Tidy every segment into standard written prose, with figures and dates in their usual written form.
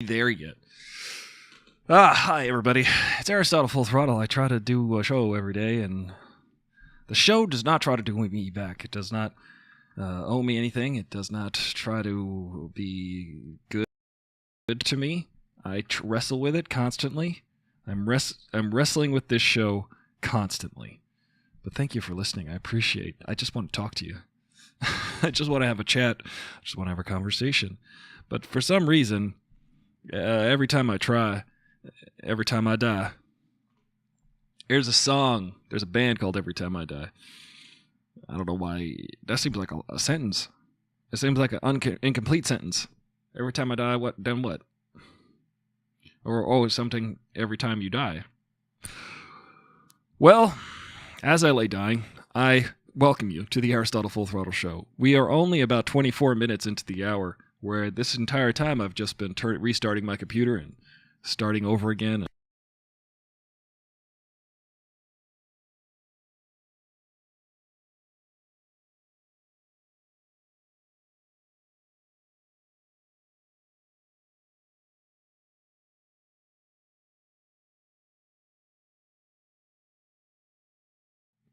There yet. Hi everybody. It's Aristotle Full Throttle. I try to do a show every day, and the show does not try to do me back. It does not owe me anything. It does not try to be good to me. I wrestle with it constantly. I'm wrestling with this show constantly. But thank you for listening. I appreciate. I just want to talk to you. I just want to have a chat. I just want to have a conversation. But for some reason, every time I try, every time I die. There's a song. There's a band called Every Time I Die. I don't know why. That seems like a sentence. It seems like an incomplete sentence. Every time I die, what? Then what? Or something every time you die. Well, as I lay dying, I welcome you to the Aristotle Full Throttle Show. We are only about 24 minutes into the hour, where this entire time I've just been restarting my computer and starting over again.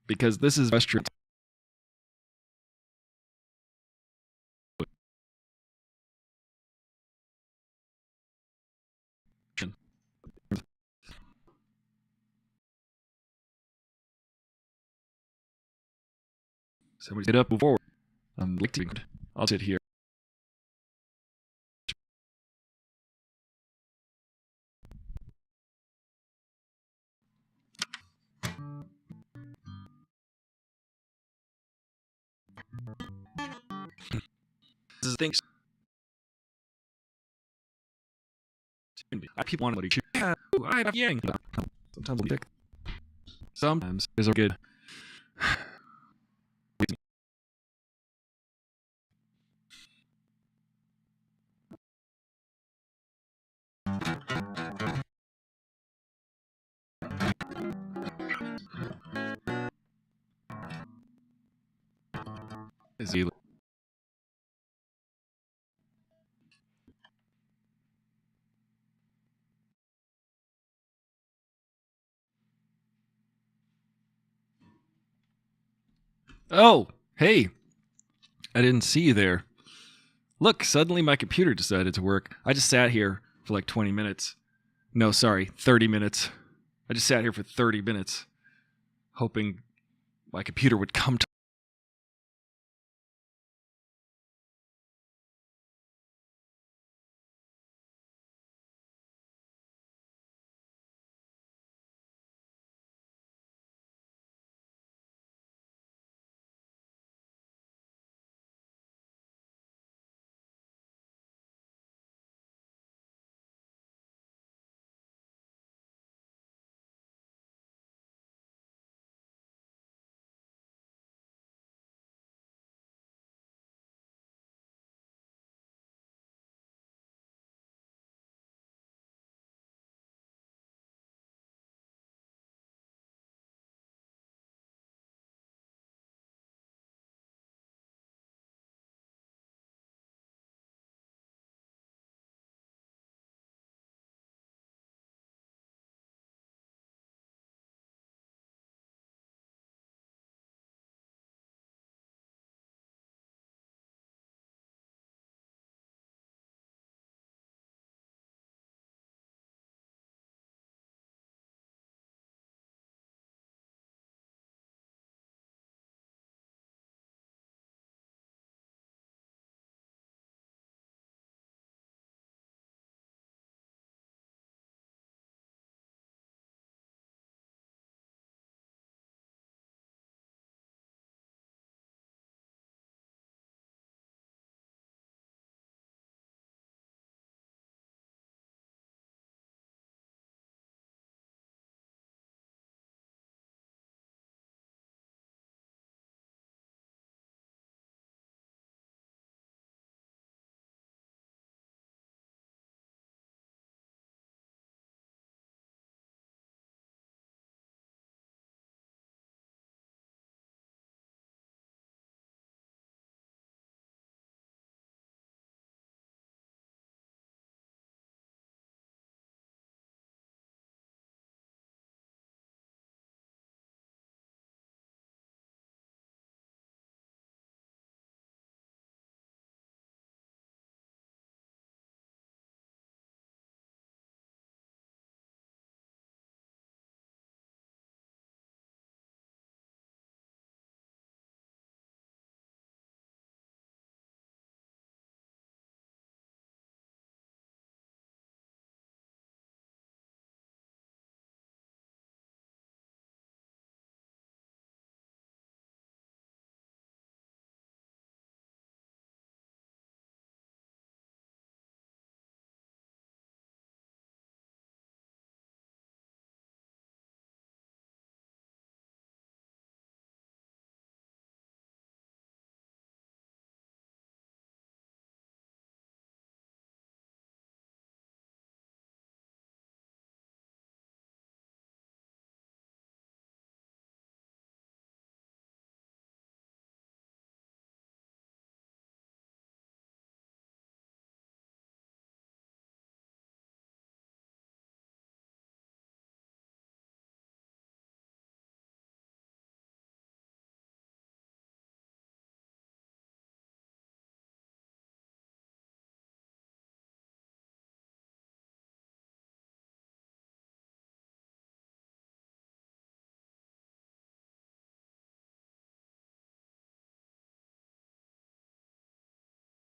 Because this is restaurant. Somebody get up, move forward. I'll sit here. This is things. I keep wanting to shoot. I have yang. Sometimes we pick. Sometimes is good. Is he? Oh, hey! I didn't see you there. Look, suddenly my computer decided to work. I just sat here for like 20 minutes. No, sorry, 30 minutes. I just sat here for 30 minutes, hoping my computer would come to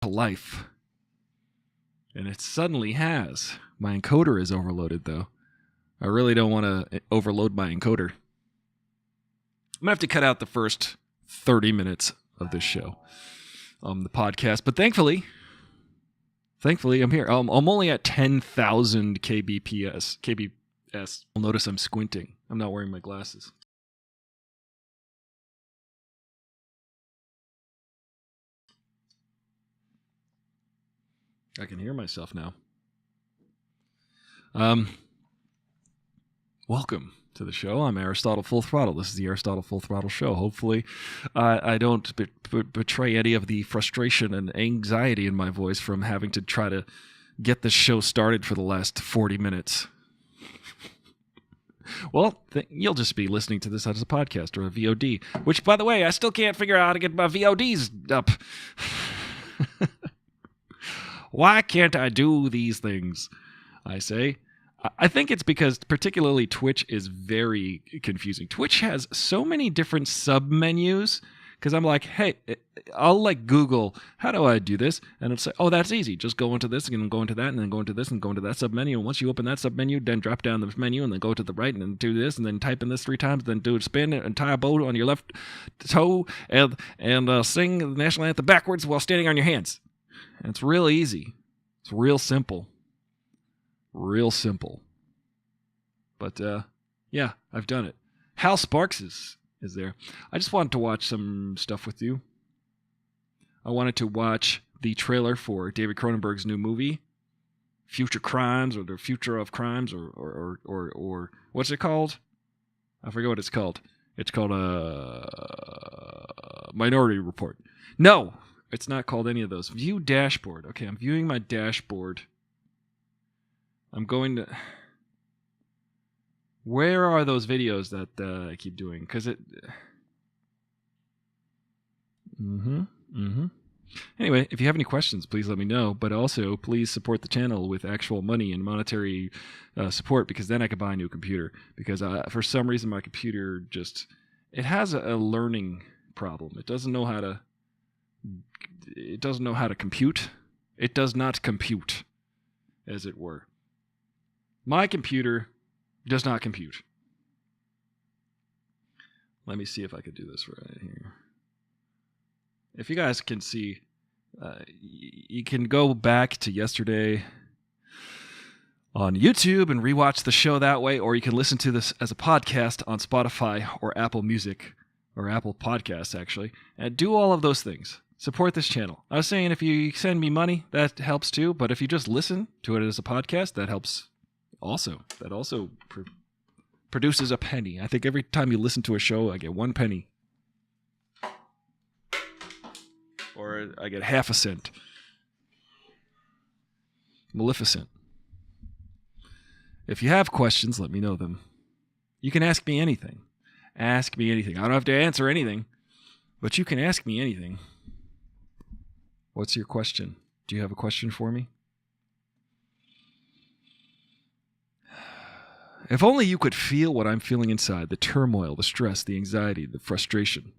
to life. And it suddenly has. My encoder is overloaded, though. I really don't want to overload my encoder. I'm going to have to cut out the first 30 minutes of this show, the podcast. But thankfully, I'm here. I'm only at 10,000 kbps. You'll notice I'm squinting. I'm not wearing my glasses. I can hear myself now. Welcome to the show. I'm Aristotle Full Throttle. This is the Aristotle Full Throttle show. Hopefully, I don't betray any of the frustration and anxiety in my voice from having to try to get this show started for the last 40 minutes. Well, you'll just be listening to this as a podcast or a VOD, which, by the way, I still can't figure out how to get my VODs up. Why can't I do these things? I say. I think it's because particularly Twitch is very confusing. Twitch has so many different sub-menus because I'm like, hey, I'll like Google, how do I do this? And it'll say, oh, that's easy. Just go into this and then go into that and then go into this and go into that sub-menu. And once you open that sub-menu, then drop down the menu and then go to the right and then do this and then type in this 3 times, then do a spin and tie a bow on your left toe and sing the national anthem backwards while standing on your hands. And it's real easy. It's real simple. Real simple. But, yeah, I've done it. Hal Sparks is there. I just wanted to watch some stuff with you. I wanted to watch the trailer for David Cronenberg's new movie, Future Crimes, or The Future of Crimes, or what's it called? I forget what it's called. It's called Minority Report. No, it's not called any of those. View dashboard. Okay, I'm viewing my dashboard. I'm going to... Where are those videos that I keep doing? Because it... Anyway, if you have any questions, please let me know. But also, please support the channel with actual money and monetary support, because then I can buy a new computer. Because for some reason, my computer just... It has a learning problem. It doesn't know how to... It doesn't know how to compute. It does not compute, as it were. My computer does not compute. Let me see if I could do this right here. If you guys can see, you can go back to yesterday on YouTube and rewatch the show that way, or you can listen to this as a podcast on Spotify or Apple Music, or Apple Podcasts, actually, and do all of those things. Support this channel. I was saying if you send me money, that helps too, but if you just listen to it as a podcast, that helps also. That also produces a penny. I think every time you listen to a show, I get 1 penny. Or I get half a cent. Maleficent. If you have questions, let me know them. You can ask me anything. Ask me anything. I don't have to answer anything, but you can ask me anything. What's your question? Do you have a question for me? If only you could feel what I'm feeling inside, the turmoil, the stress, the anxiety, the frustration.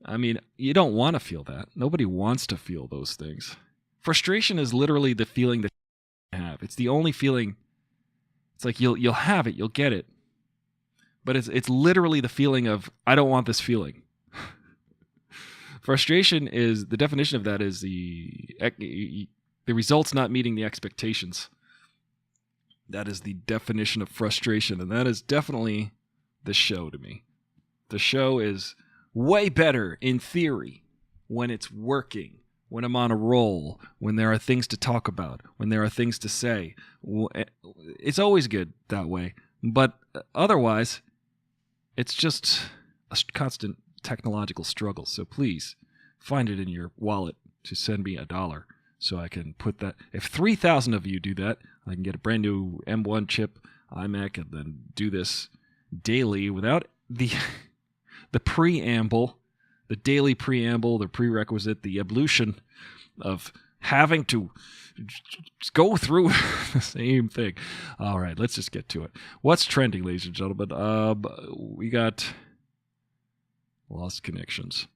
I mean, you don't want to feel that. Nobody wants to feel those things. Frustration is literally the feeling that you have. It's the only feeling. It's like you'll have it, you'll get it. But it's literally the feeling of, I don't want this feeling. Frustration is, the definition of that is the results not meeting the expectations. That is the definition of frustration, and that is definitely the show to me. The show is way better in theory when it's working, when I'm on a roll, when there are things to talk about, when there are things to say. It's always good that way, but otherwise, it's just a constant technological struggle. So please find it in your wallet to send me $1 so I can put that. If 3,000 of you do that, I can get a brand new M1 chip iMac and then do this daily without the preamble, the daily preamble, the prerequisite, the ablution of having to go through the same thing. All right, let's just get to it. What's trending, ladies and gentlemen? We got lost connections.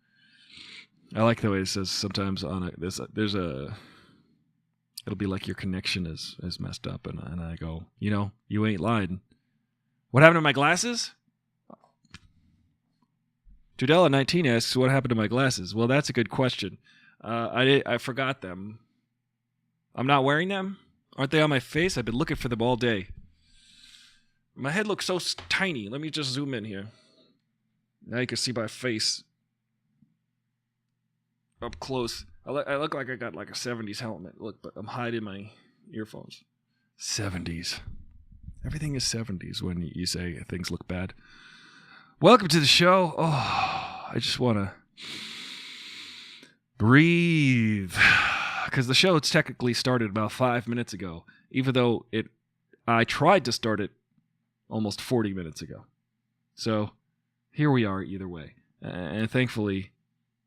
I like the way it says sometimes on there's a it'll be like your connection is messed up, and I go, you ain't lying. What happened to my glasses? Judella19 asks, what happened to my glasses? Well, that's a good question. I forgot them. I'm not wearing them? Aren't they on my face? I've been looking for them all day. My head looks so tiny. Let me just zoom in here. Now you can see my face up close. I look like I got like a 70s helmet. Look, but I'm hiding my earphones. 70s. Everything is 70s when you say things look bad. Welcome to the show. Oh, I just want to breathe. Because the show technically started about 5 minutes ago, even though I tried to start it almost 40 minutes ago. So here we are either way. And thankfully,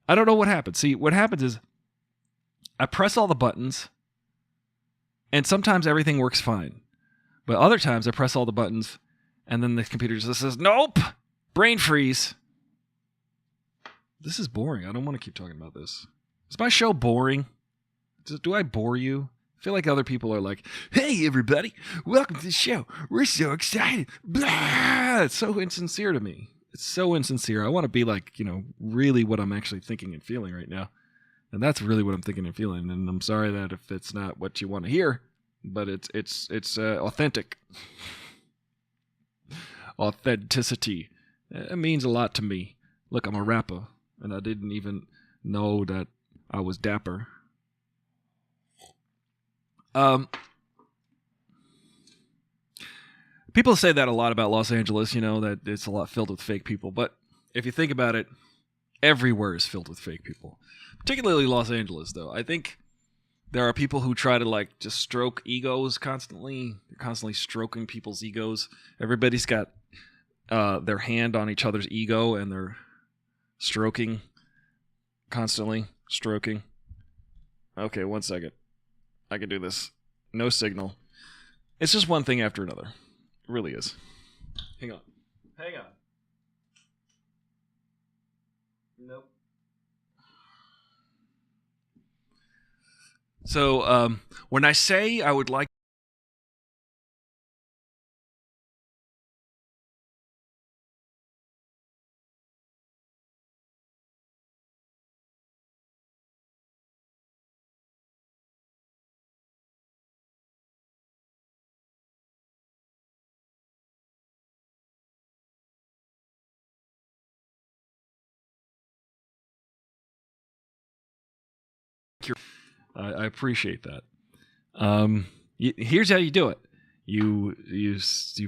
I don't know what happens. See, what happens is I press all the buttons, and sometimes everything works fine. But other times I press all the buttons, and then the computer just says, nope, brain freeze. This is boring. I don't want to keep talking about this. Is my show boring? Do I bore you? I feel like other people are like, hey, everybody, welcome to the show. We're so excited. Blah! It's so insincere to me. It's so insincere. I want to be like, really what I'm actually thinking and feeling right now. And that's really what I'm thinking and feeling. And I'm sorry that if it's not what you want to hear, but it's authentic. Authenticity. It means a lot to me. Look, I'm a rapper, and I didn't even know that I was dapper. People say that a lot about Los Angeles, that it's a lot filled with fake people. But if you think about it, everywhere is filled with fake people. Particularly Los Angeles, though. I think there are people who try to, just stroke egos constantly. They're constantly stroking people's egos. Everybody's got their hand on each other's ego, and they're stroking constantly. Stroking. Okay, 1 second. I can do this. No signal. It's just one thing after another. It really is. Hang on. Nope. So, when I say I would like I appreciate that. Here's how you do it. You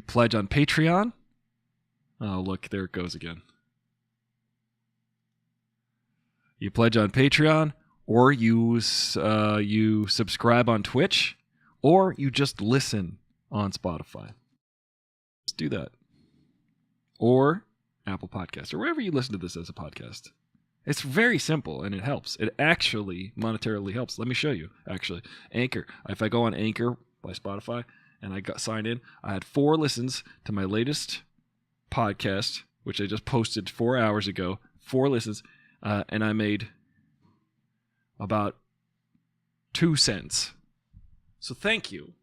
pledge on Patreon. Oh, look, there it goes again. You pledge on Patreon, or you subscribe on Twitch, or you just listen on Spotify. Just do that. Or Apple Podcasts, or wherever you listen to this as a podcast. It's very simple, and it helps. It actually monetarily helps. Let me show you, actually. Anchor. If I go on Anchor by Spotify, and I got signed in, I had 4 listens to my latest podcast, which I just posted 4 hours ago. 4 listens, and I made about 2 cents. So thank you.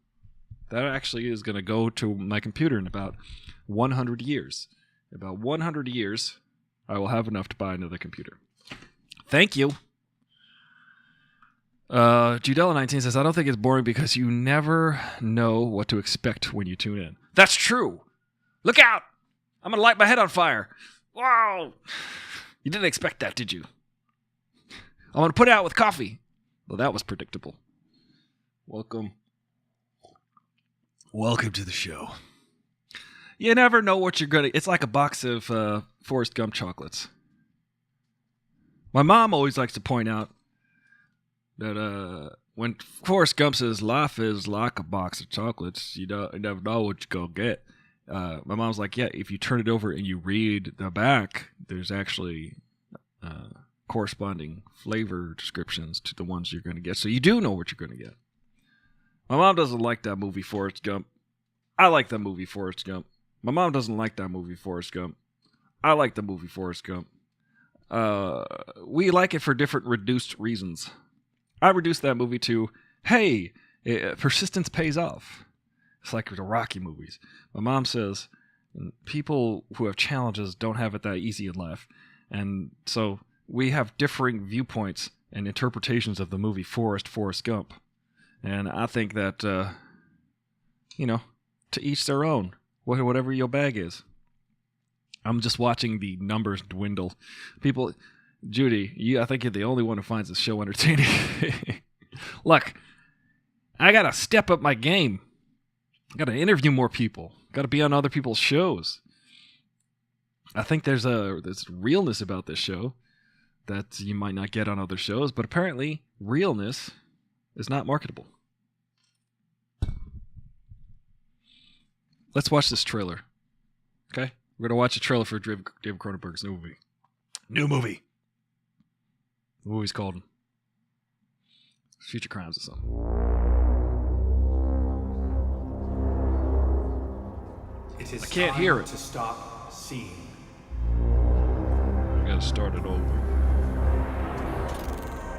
That actually is going to go to my computer in about 100 years. In about 100 years, I will have enough to buy another computer. Thank you. Judella19 says, I don't think it's boring because you never know what to expect when you tune in. That's true. Look out. I'm going to light my head on fire. Wow. You didn't expect that, did you? I'm going to put it out with coffee. Well, that was predictable. Welcome to the show. You never know what you're going to... It's like a box of Forrest Gump chocolates. My mom always likes to point out that when Forrest Gump says life is like a box of chocolates, you never know what you're going to get. My mom's like, yeah, if you turn it over and you read the back, there's actually corresponding flavor descriptions to the ones you're going to get. So you do know what you're going to get. My mom doesn't like that movie Forrest Gump. I like that movie Forrest Gump. My mom doesn't like that movie Forrest Gump. I like the movie Forrest Gump. we like it for different reduced reasons. I reduced that movie to, hey, persistence pays off. It's like the Rocky movies. My mom says people who have challenges don't have it that easy in life. And so we have differing viewpoints and interpretations of the movie Forrest Gump. And I think that, to each their own, whatever your bag is. I'm just watching the numbers dwindle. People, Judy, I think you're the only one who finds this show entertaining. Look, I got to step up my game. I got to interview more people. Got to be on other people's shows. I think there's realness about this show that you might not get on other shows, but apparently realness is not marketable. Let's watch this trailer. Okay? We're going to watch a trailer for David Cronenberg's new movie. New movie. The movie's called Future Crimes or something. I can't hear it. To stop seeing. We gotta start it over.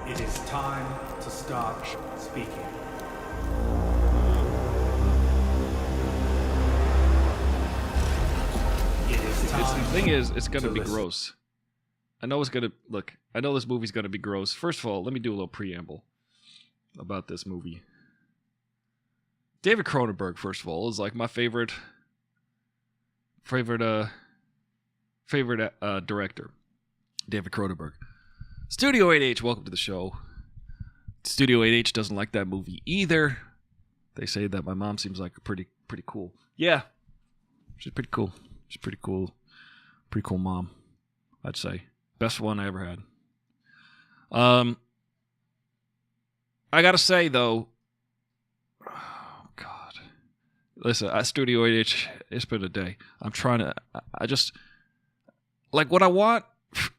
It is time to stop speaking. The thing is, it's gonna be gross. I know this movie's gonna be gross. First of all, let me do a little preamble about this movie. David Cronenberg, first of all, is like my favorite director. David Cronenberg. Studio 8H, welcome to the show. Studio 8H doesn't like that movie either. They say that my mom seems like a pretty cool. Yeah, she's pretty cool. She's pretty cool mom, I'd say. Best one I ever had. I gotta say though, oh God, listen, at Studio 8H, it's been a day. I just like what I want.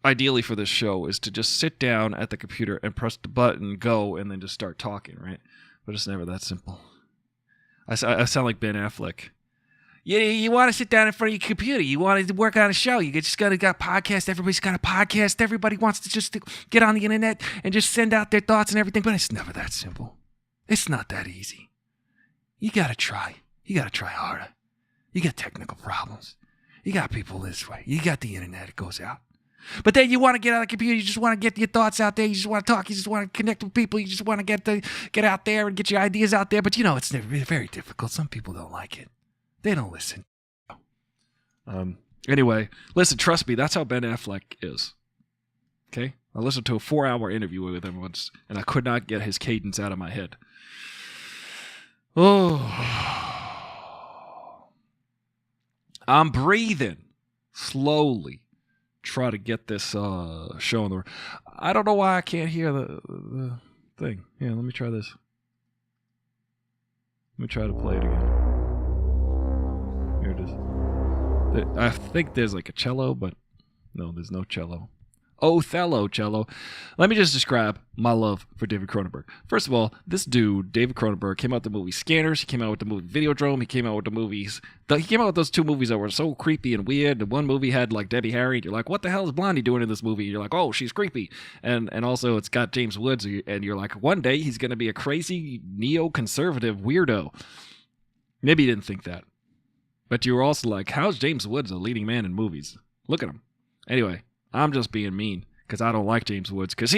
Ideally for this show is to just sit down at the computer and press the button, go, and then just start talking, right? But it's never that simple. I sound like Ben Affleck. You want to sit down in front of your computer. You want to work on a show. You just got podcast. Everybody's got a podcast. Everybody wants to just get on the internet and just send out their thoughts and everything. But it's never that simple. It's not that easy. You got to try. You got to try harder. You got technical problems. You got people this way. You got the internet. It goes out. But then you want to get on the computer. You just want to get your thoughts out there. You just want to talk. You just want to connect with people. You just want to get out there and get your ideas out there. But it's very difficult. Some people don't like it. They don't listen. Anyway, listen, trust me, that's how Ben Affleck is. Okay? I listened to a 4-hour interview with him once, and I could not get his cadence out of my head. Oh. I'm breathing slowly. Try to get this show on the... I don't know why I can't hear the thing. Yeah, let me try this. Let me try to play it again. Here it is. I think there's like a cello, but no, there's no cello. Othello cello. Let me just describe my love for David Cronenberg. First of all, this dude, David Cronenberg, came out with the movie Scanners. He came out with the movie Videodrome. He came out with the movies. He came out with those 2 movies that were so creepy and weird. The one movie had like Debbie Harry. And you're like, what the hell is Blondie doing in this movie? And you're like, oh, she's creepy. And also it's got James Woods. And you're like, one day he's going to be a crazy neoconservative weirdo. Maybe you didn't think that. But you were also like, how's James Woods a leading man in movies? Look at him. Anyway, I'm just being mean because I don't like James Woods because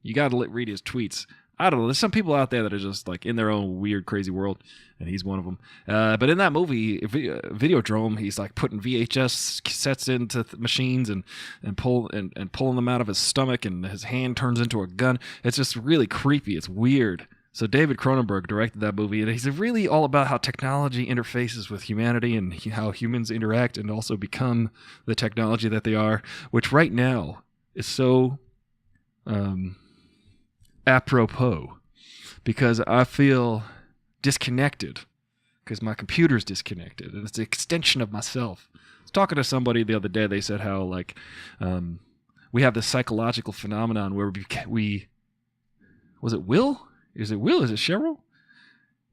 you got to read his tweets. I don't know. There's some people out there that are just like in their own weird, crazy world, and he's one of them. But in that movie, Videodrome, he's like putting VHS cassettes into machines and pulling them out of his stomach, and his hand turns into a gun. It's just really creepy. It's weird. So David Cronenberg directed that movie, and he's really all about how technology interfaces with humanity and how humans interact and also become the technology that they are, which right now is so apropos because I feel disconnected because my computer's disconnected, and it's an extension of myself. I was talking to somebody the other day. They said how we have this psychological phenomenon where we was it Will? Is it Will? Is it Cheryl?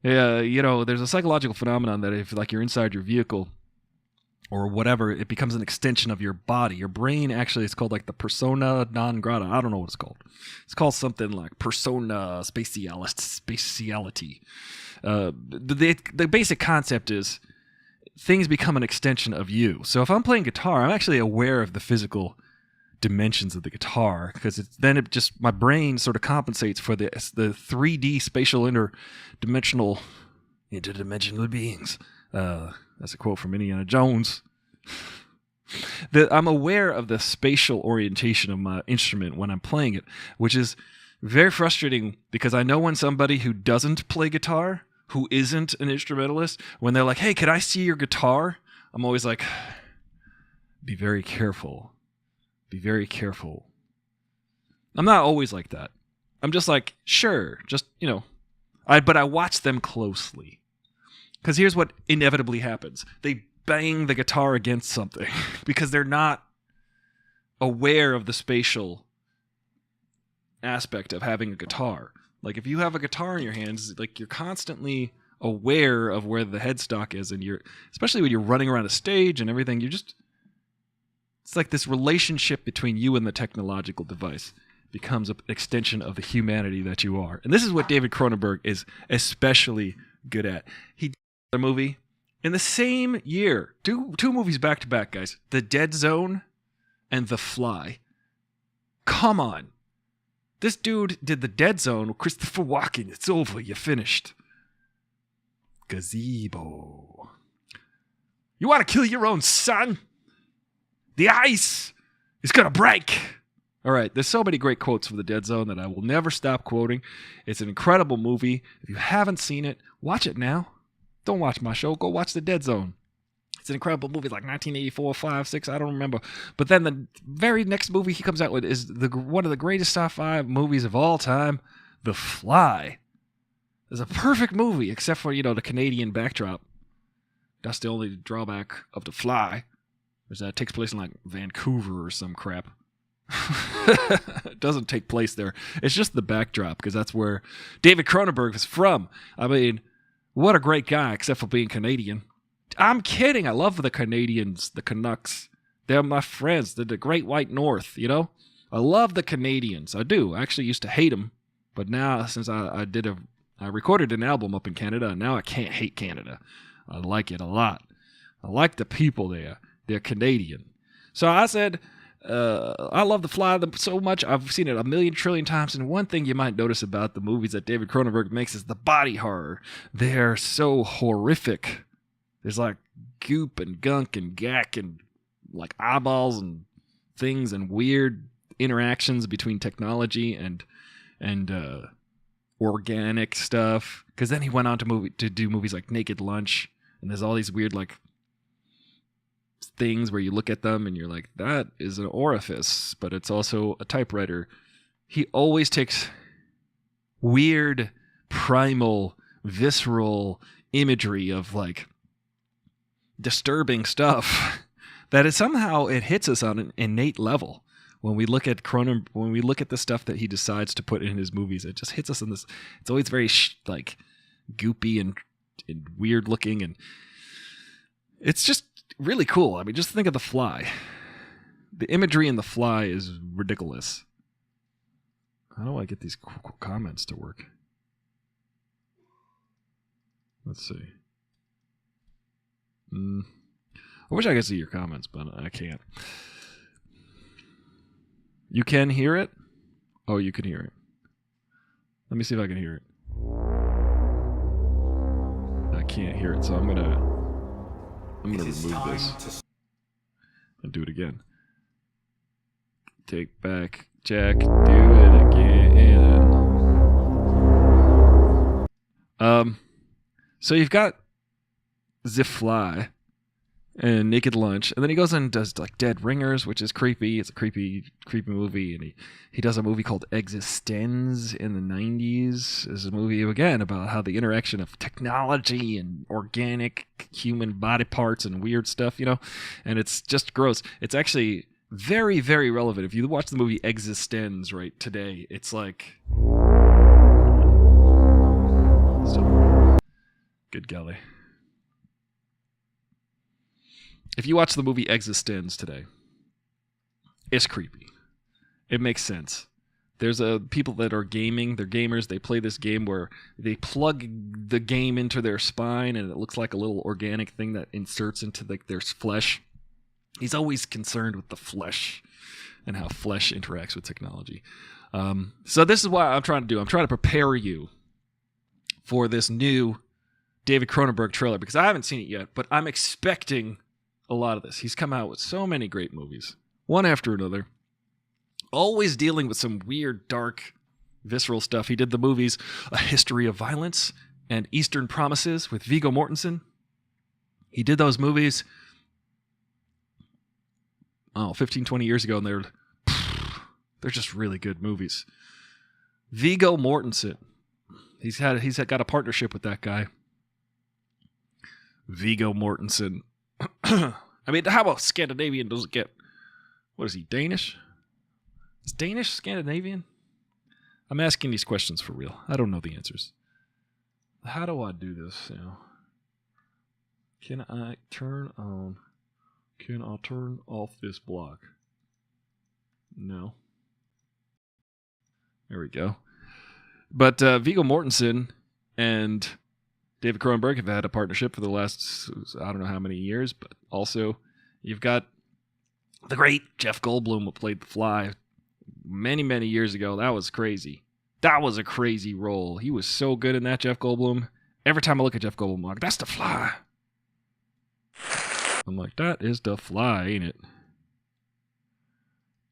Yeah, there's a psychological phenomenon that if like you're inside your vehicle or whatever. It becomes an extension of your body. Your brain actually is called like the persona non grata. I don't know what it's called. It's called something like persona spatiality. The basic concept is things become an extension of you. So if I'm playing guitar, I'm actually aware of the physical dimensions of the guitar, because my brain sort of compensates for the 3D spatial interdimensional beings. That's a quote from Indiana Jones. I'm aware of the spatial orientation of my instrument when I'm playing it, which is very frustrating, because I know when somebody who doesn't play guitar, who isn't an instrumentalist, when they're like, hey, could I see your guitar? I'm always like, be very careful. Be very careful. I'm not always like that. I'm just like, sure, just, but I watch them closely. Because here's what inevitably happens. They bang the guitar against something because they're not aware of the spatial aspect of having a guitar. Like if you have a guitar in your hands, like you're constantly aware of where the headstock is, and especially when you're running around a stage and everything, it's like this relationship between you and the technological device becomes an extension of the humanity that you are. And this is what David Cronenberg is especially good at. He did a movie in the same year, two movies back to back, guys. The Dead Zone and The Fly. Come on. This dude did The Dead Zone with Christopher Walken. It's over. You finished. Gazebo. You want to kill your own son? The ice is going to break. All right, there's so many great quotes from The Dead Zone that I will never stop quoting. It's an incredible movie. If you haven't seen it, watch it now. Don't watch my show. Go watch The Dead Zone. It's an incredible movie, like 1984, 5, 6, I don't remember. But then the very next movie he comes out with is one of the greatest sci-fi movies of all time, The Fly. It's a perfect movie, except for, the Canadian backdrop. That's the only drawback of The Fly, is that it takes place in, like, Vancouver or some crap. It doesn't take place there. It's just the backdrop, because that's where David Cronenberg is from. I mean, what a great guy, except for being Canadian. I'm kidding. I love the Canadians, the Canucks. They're my friends. They're the Great White North, I love the Canadians. I do. I actually used to hate them, but now since I recorded an album up in Canada, and now I can't hate Canada. I like it a lot. I like the people there. They're Canadian. So I said, I love The Fly so much. I've seen it a million trillion times. And one thing you might notice about the movies that David Cronenberg makes is the body horror. They're so horrific. There's like goop and gunk and gack and like eyeballs and things and weird interactions between technology and organic stuff. Because then he went on to do movies like Naked Lunch, and there's all these weird like things where you look at them and you're like, that is an orifice, but it's also a typewriter. He always takes weird, primal, visceral imagery of like disturbing stuff that is somehow it hits us on an innate level. When we look at when we look at the stuff that he decides to put in his movies, it just hits us in this. It's always very like goopy and weird looking, and it's just really cool. I mean, just think of The Fly. The imagery in The Fly is ridiculous. How do I get these cool comments to work? Let's see. I wish I could see your comments, but I can't. You can hear it? Oh, you can hear it. Let me see if I can hear it. I can't hear it, so I'm gonna remove this and do it again. Take back, Jack. Do it again. So you've got The Fly and Naked Lunch, and then he goes and does like Dead Ringers, which is creepy. It's a creepy movie, and he does a movie called Existenz in the 90s. It's a movie again about how the interaction of technology and organic human body parts and weird stuff, and it's just gross. It's actually very, very relevant. If you watch the movie Existenz right today, it's like good golly. if you watch the movie Existenz today, it's creepy. It makes sense. There's people that are gaming. They're gamers. They play this game where they plug the game into their spine, and it looks like a little organic thing that inserts into their flesh. He's always concerned with the flesh and how flesh interacts with technology. So this is what I'm trying to do. I'm trying to prepare you for this new David Cronenberg trailer, because I haven't seen it yet, but I'm expecting a lot of this. He's come out with so many great movies, one after another. Always dealing with some weird, dark, visceral stuff. He did the movies A History of Violence and Eastern Promises with Viggo Mortensen. He did those movies 15, 20 years ago, and they're just really good movies. Viggo Mortensen. He's got a partnership with that guy. Viggo Mortensen. I mean, how about Scandinavian does it get? What is he, Danish? Is Danish Scandinavian? I'm asking these questions for real. I don't know the answers. How do I do this? Can I turn off this block? No. There we go. But Viggo Mortensen and David Cronenberg have had a partnership for the last, I don't know how many years, but also you've got the great Jeff Goldblum who played The Fly many, many years ago. That was crazy. That was a crazy role. He was so good in that, Jeff Goldblum. Every time I look at Jeff Goldblum, I'm like, that's The Fly. I'm like, that is The Fly, ain't it?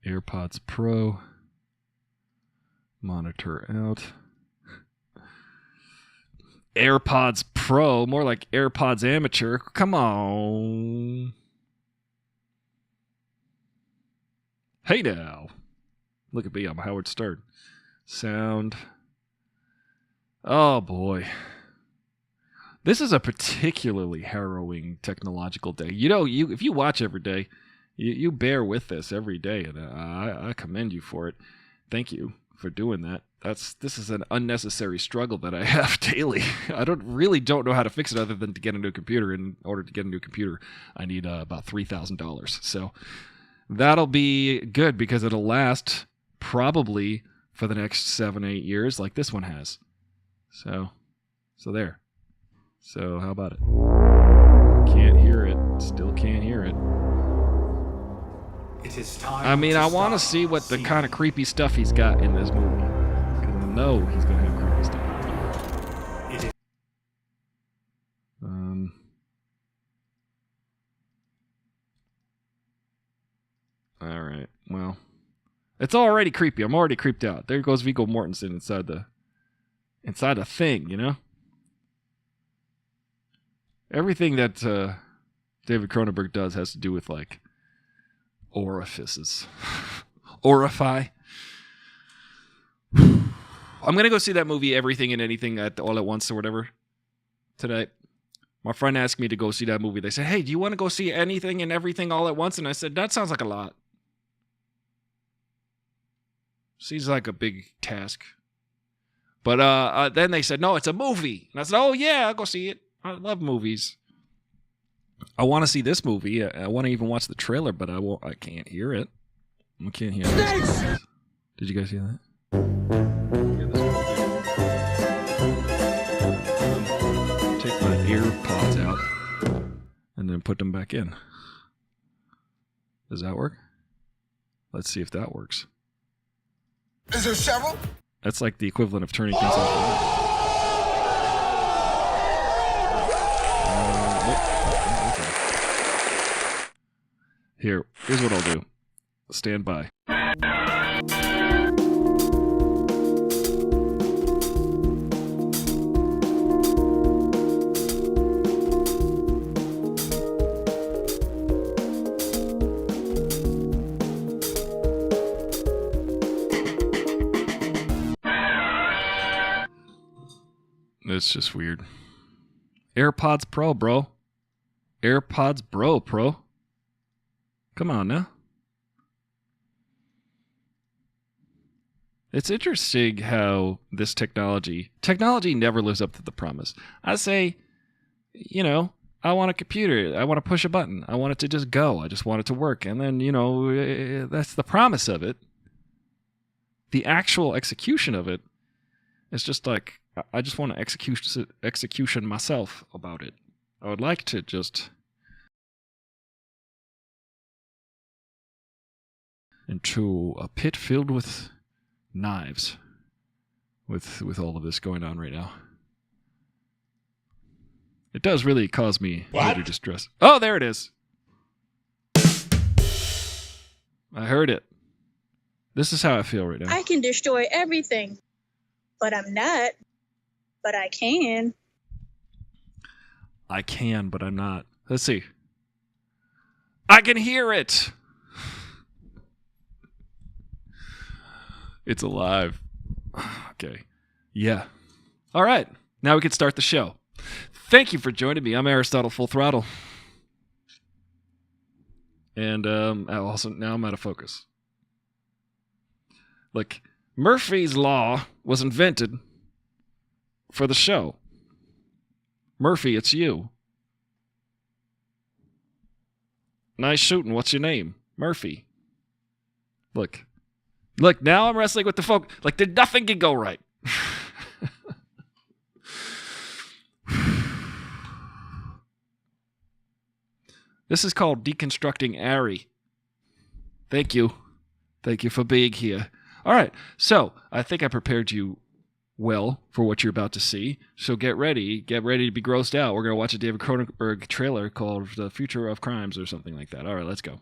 AirPods Pro. Monitor out. AirPods Pro, more like AirPods Amateur. Come on. Hey now. Look at me, I'm Howard Stern. Sound. Oh boy. This is a particularly harrowing technological day. You know, if you watch every day, you bear with this every day, and I commend you for it. Thank you for doing that. This is an unnecessary struggle that I have daily. I don't know how to fix it other than to get a new computer. In order to get a new computer, I need about $3,000. So that'll be good because it'll last probably for the next 7-8 years, like this one has. So there. So how about it? Can't hear it. Still can't hear it. It is time. I mean, I want to see what the kind of creepy stuff he's got in this movie. I know he's going to have creepy stuff. All right. Well, it's already creepy. I'm already creeped out. There goes Viggo Mortensen inside the thing, you know? Everything that David Cronenberg does has to do with, like, orifices. Orify. I'm going to go see that movie Everything and Anything All at Once or whatever today. My friend asked me to go see that movie. They said, hey, do you want to go see Anything and Everything All at Once? And I said, that sounds like a lot. Seems like a big task. But then they said, no, it's a movie. And I said, oh, yeah, I'll go see it. I love movies. I want to see this movie. I want to even watch the trailer, but I can't hear it. I can't hear it. Did you guys hear that? Take my AirPods out and then put them back in. Does that work? Let's see if that works. Is there several? That's like the equivalent of turning things off. Here's what I'll do. Stand by. It's just weird. AirPods Pro, bro. AirPods Pro. Come on now. It's interesting how this technology never lives up to the promise. I say, I want a computer. I want to push a button. I want it to just go. I just want it to work. And then, that's the promise of it. The actual execution of it is just like, I just want to execution myself about it. I would like to just into a pit filled with knives with all of this going on right now. It does really cause me major distress. Oh, there it is. I heard it. This is how I feel right now. I can destroy everything, but I'm not. But I can. I can, but I'm not. Let's see. I can hear it. It's alive. Okay. Yeah. All right. Now we can start the show. Thank you for joining me. I'm Aristotle Full Throttle. And also now I'm out of focus. Like, Murphy's Law was invented for the show. Murphy, it's you. Nice shooting. What's your name? Murphy. Look, now I'm wrestling with the folk. Like, nothing can go right. This is called deconstructing Ari. Thank you. Thank you for being here. All right, so I think I prepared you well for what you're about to see. So get ready to be grossed out. We're going to watch a David Cronenberg trailer called The Future of Crimes or something like that. All right, let's go.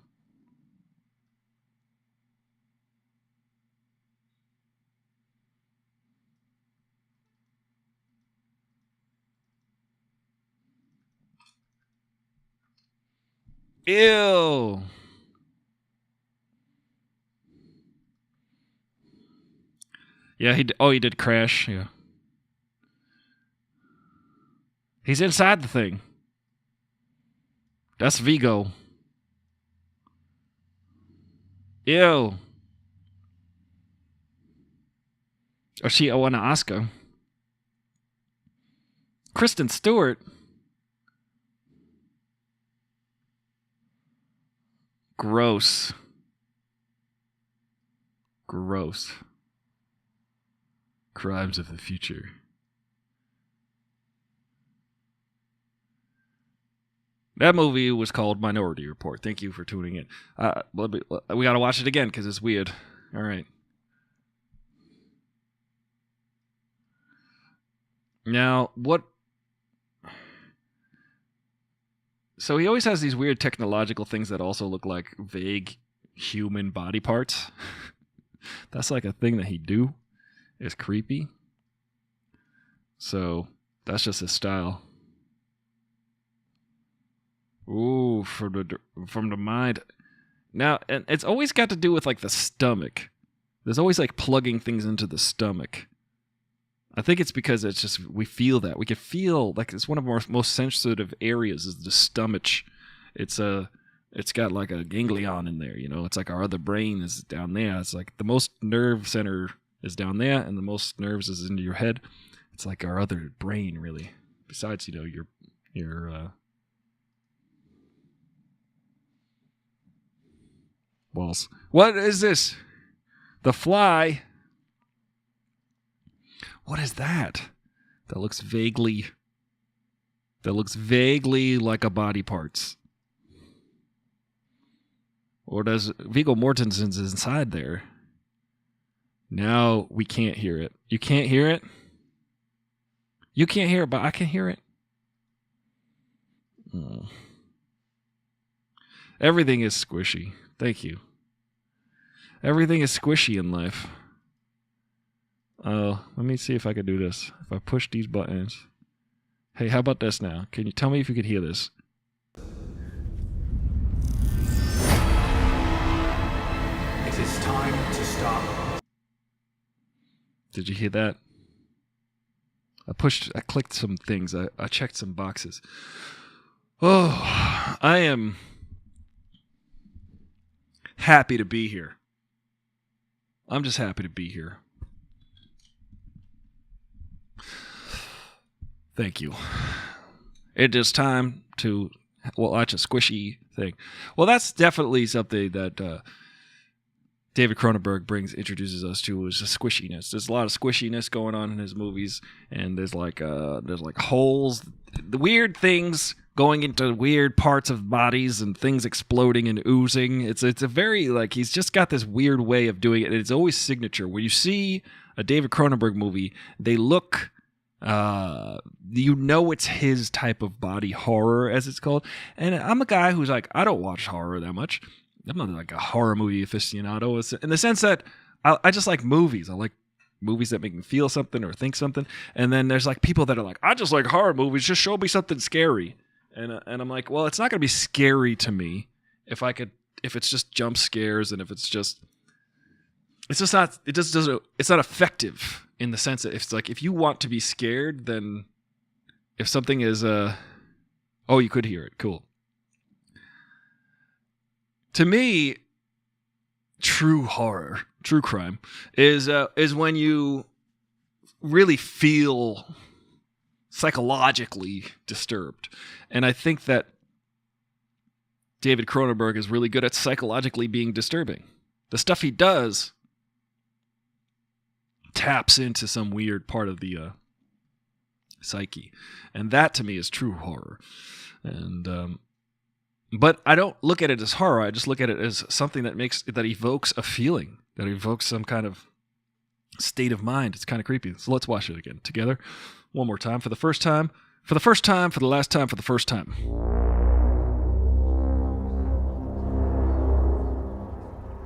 Ew. Yeah, he did crash. Yeah. He's inside the thing. That's Vigo. Ew. Or she won an Oscar. Kristen Stewart. Gross. Gross. Crimes of the future. That movie was called Minority Report. Thank you for tuning in. We got to watch it again because it's weird. All right. Now, what... So he always has these weird technological things that also look like vague human body parts. That's like a thing that he do. It's creepy. So that's just his style. Ooh, from the mind. Now, and it's always got to do with like the stomach. There's always like plugging things into the stomach. I think it's because it's just, we feel that. We can feel, like, it's one of our most sensitive areas is the stomach. It's got like a ganglion in there, It's like our other brain is down there. It's like the most nerve center is down there, and the most nerves is into your head. It's like our other brain, really. Besides, your walls. What is this? The fly. What is that? That looks vaguely like a body parts. Or does Viggo Mortensen's inside there? Now we can't hear it. You can't hear it? You can't hear it, but I can hear it. Oh. Everything is squishy. Thank you. Everything is squishy in life. Oh, let me see if I can do this. If I push these buttons. Hey, how about this now? Can you tell me if you could hear this? It is time to stop. Did you hear that? I clicked some things. I checked some boxes. Oh, I am happy to be here. I'm just happy to be here. Thank you. It is time to watch a squishy thing. Well, that's definitely something that David Cronenberg introduces us to, is the squishiness. There's a lot of squishiness going on in his movies, and there's like holes, the weird things going into weird parts of bodies and things exploding and oozing. It's a very, like, he's just got this weird way of doing it, and it's always signature. When you see a David Cronenberg movie, they look, it's his type of body horror, as it's called. And I'm a guy who's like, I don't watch horror that much. I'm not like a horror movie aficionado, in the sense that I just like movies. I like movies that make me feel something or think something. And then there's like people that are like, I just like horror movies. Just show me something scary. And I'm like, well, it's not going to be scary to me if it's just jump scares, and if it's not effective in the sense that it's like, if you want to be scared, then if something is, you could hear it. Cool. To me, true horror, true crime, is when you really feel psychologically disturbed. And I think that David Cronenberg is really good at psychologically being disturbing. The stuff he does taps into some weird part of the psyche. And that, to me, is true horror. And but I don't look at it as horror. I just look at it as something that evokes a feeling, that evokes some kind of state of mind. It's kind of creepy. So let's watch it again together, one more time, for the first time, for the first time, for the last time, for the first time.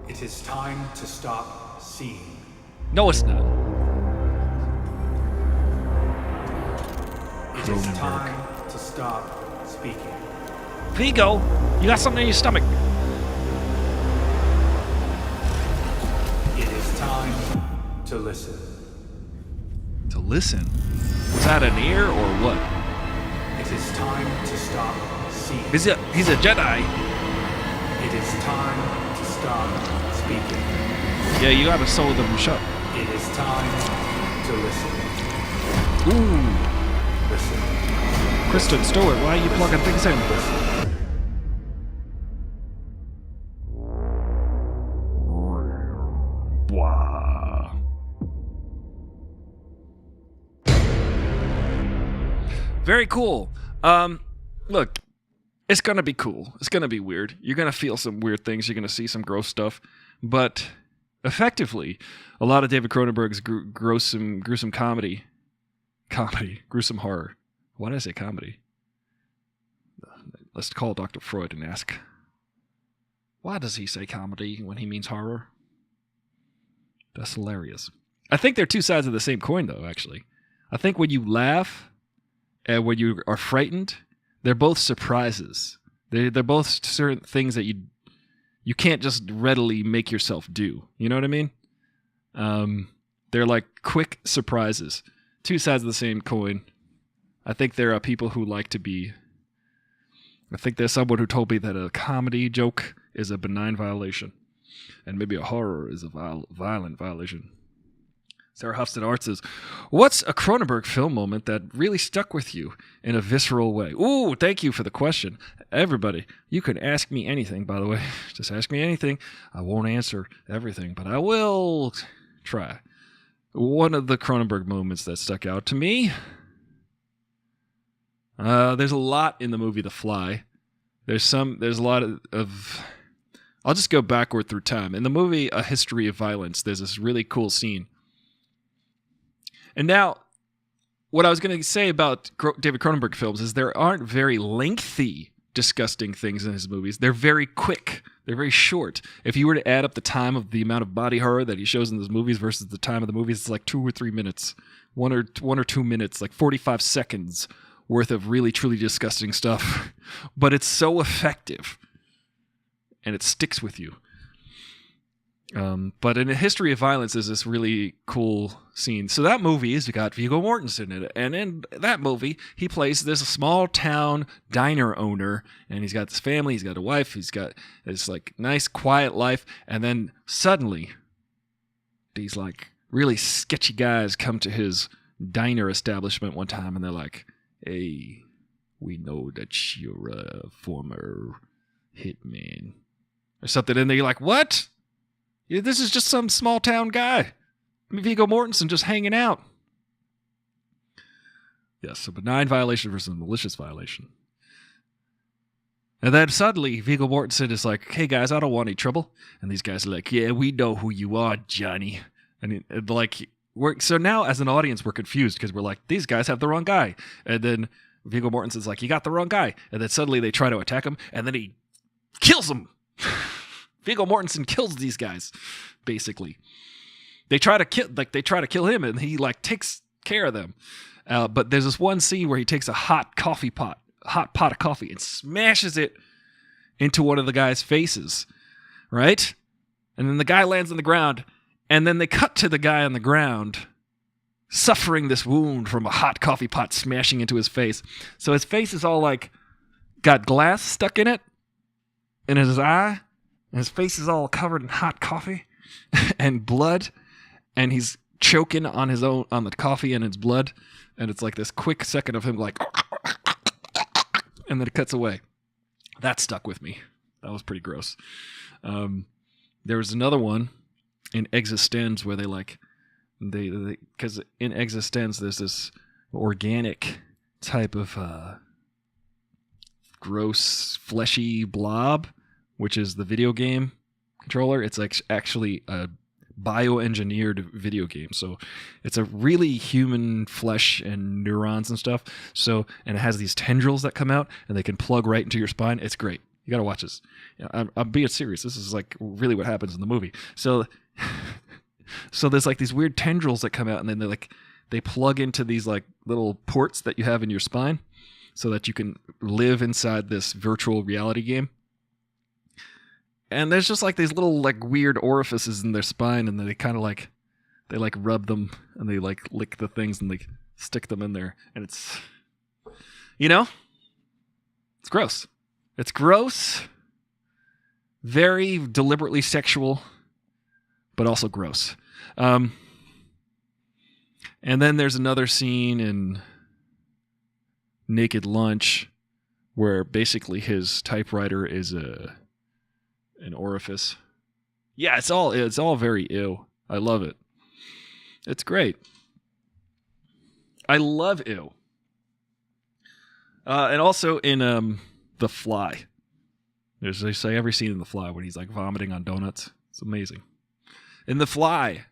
It is time to stop seeing. No, it's not. It is time to stop speaking. Vigo, you got something in your stomach. It is time to listen. To listen? Was that an ear or what? It is time to stop seeing. He's a Jedi. It is time to stop speaking. Yeah, you gotta sew them shut. It is time to listen. Ooh. Listen. Kristen Stewart, why are you plugging things in? Listen. Wow. Very cool. Look, it's gonna be cool. It's gonna be weird. You're gonna feel some weird things. You're gonna see some gross stuff. But effectively, a lot of David Cronenberg's gruesome comedy, gruesome horror. Why did I say comedy? Let's call Dr. Freud and ask, why does he say comedy when he means horror? That's hilarious. I think they're two sides of the same coin, though, actually. I think when you laugh and when you are frightened, they're both surprises. They're both certain things that you can't just readily make yourself do. You know what I mean? They're like quick surprises. Two sides of the same coin. I think there are people who like to be... I think there's someone who told me that a comedy joke is a benign violation, and maybe a horror is a violent violation. Sarah Huffston Art says, what's a Cronenberg film moment that really stuck with you in a visceral way? Ooh, thank you for the question. Everybody, you can ask me anything, by the way. Just ask me anything. I won't answer everything, but I will try. One of the Cronenberg moments that stuck out to me... there's a lot in the movie The Fly. There's a lot of I'll just go backward through time. In the movie A History of Violence, there's this really cool scene. And now, what I was going to say about David Cronenberg films is there aren't very lengthy, disgusting things in his movies. They're very quick. They're very short. If you were to add up the time of the amount of body horror that he shows in those movies versus the time of the movies, it's like 2 or 3 minutes. One or 2 minutes, like 45 seconds worth of really, truly disgusting stuff. But it's so effective. And it sticks with you. But in A History of Violence, there's this really cool scene. So that movie has got Viggo Mortensen in it. And in that movie, he plays this small town diner owner. And he's got this family, he's got a wife, he's got this like nice, quiet life. And then suddenly, these like really sketchy guys come to his diner establishment one time. And they're like, hey, we know that you're a former hitman. Or something in there. You're like, what? Yeah, this is just some small town guy. Viggo Mortensen just hanging out. Yes, so benign violation versus malicious violation. And then suddenly, Viggo Mortensen is like, hey guys, I don't want any trouble. And these guys are like, yeah, we know who you are, Johnny. And so now as an audience, we're confused because we're like, these guys have the wrong guy. And then Viggo Mortensen's like, you got the wrong guy. And then suddenly they try to attack him, and then he kills them. Viggo Mortensen kills these guys, basically. They try to kill him, and he takes care of them. But there's this one scene where he takes a hot pot of coffee, and smashes it into one of the guy's faces, right? And then the guy lands on the ground, and then they cut to the guy on the ground suffering this wound from a hot coffee pot smashing into his face. So his face is all got glass stuck in it, in his eye, and his face is all covered in hot coffee and blood, and he's choking on the coffee and its blood, and it's like this quick second of him and then it cuts away. That stuck with me. That was pretty gross. There was another one in Existenz where because in Existenz there's this organic type of gross fleshy blob, which is the video game controller. It's actually a bioengineered video game, so it's a really human flesh and neurons and stuff. So, and it has these tendrils that come out, and they can plug right into your spine. It's great. You gotta watch this. I'm being serious. This is really what happens in the movie. So there's these weird tendrils that come out, and then they plug into these little ports that you have in your spine, so that you can live inside this virtual reality game. And there's just these little weird orifices in their spine, and they kind of they rub them, and they lick the things, and they stick them in there, and it's it's gross. It's gross, very deliberately sexual, but also gross. And then there's another scene in Naked Lunch where basically his typewriter is an orifice. Yeah, it's all very ew. I love it. It's great. I love ew. And also in The Fly. They say every scene in The Fly when he's vomiting on donuts. It's amazing. In The Fly,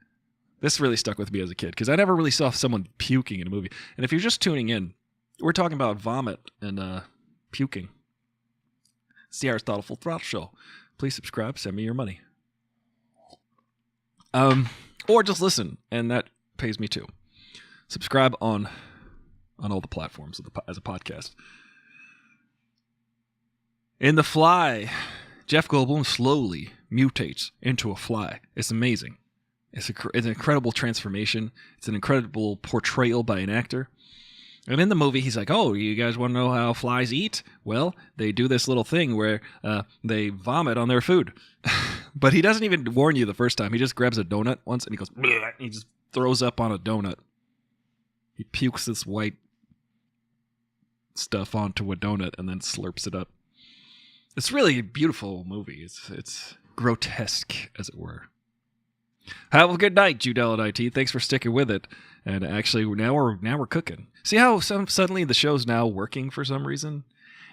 this really stuck with me as a kid because I never really saw someone puking in a movie. And if you're just tuning in, we're talking about vomit and puking. It's the Aristotle Full Throttle Show. Please subscribe. Send me your money. Or just listen, and that pays me too. Subscribe on all the platforms as a podcast. In The Fly, Jeff Goldblum slowly mutates into a fly. It's amazing. It's an incredible transformation. It's an incredible portrayal by an actor. And in the movie, he's like, oh, you guys want to know how flies eat? Well, they do this little thing where they vomit on their food. But he doesn't even warn you the first time. He just grabs a donut once, and he goes, bleh, and he just throws up on a donut. He pukes this white stuff onto a donut and then slurps it up. It's really a beautiful movie. It's grotesque, as it were. Have a good night, Judell at IT. Thanks for sticking with it. And actually, now we're cooking. See how suddenly the show's now working for some reason?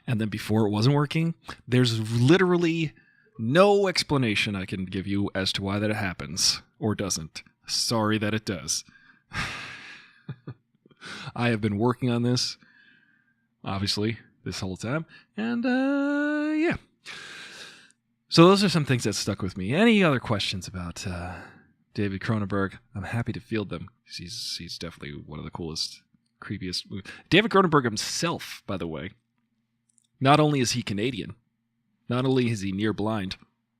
And then before it wasn't working? There's literally no explanation I can give you as to why that happens or doesn't. Sorry that it does. I have been working on this, obviously, this whole time. And, yeah. So those are some things that stuck with me. Any other questions about David Cronenberg? I'm happy to field them. He's definitely one of the coolest, creepiest movies. David Cronenberg himself, by the way, not only is he Canadian, not only is he near blind,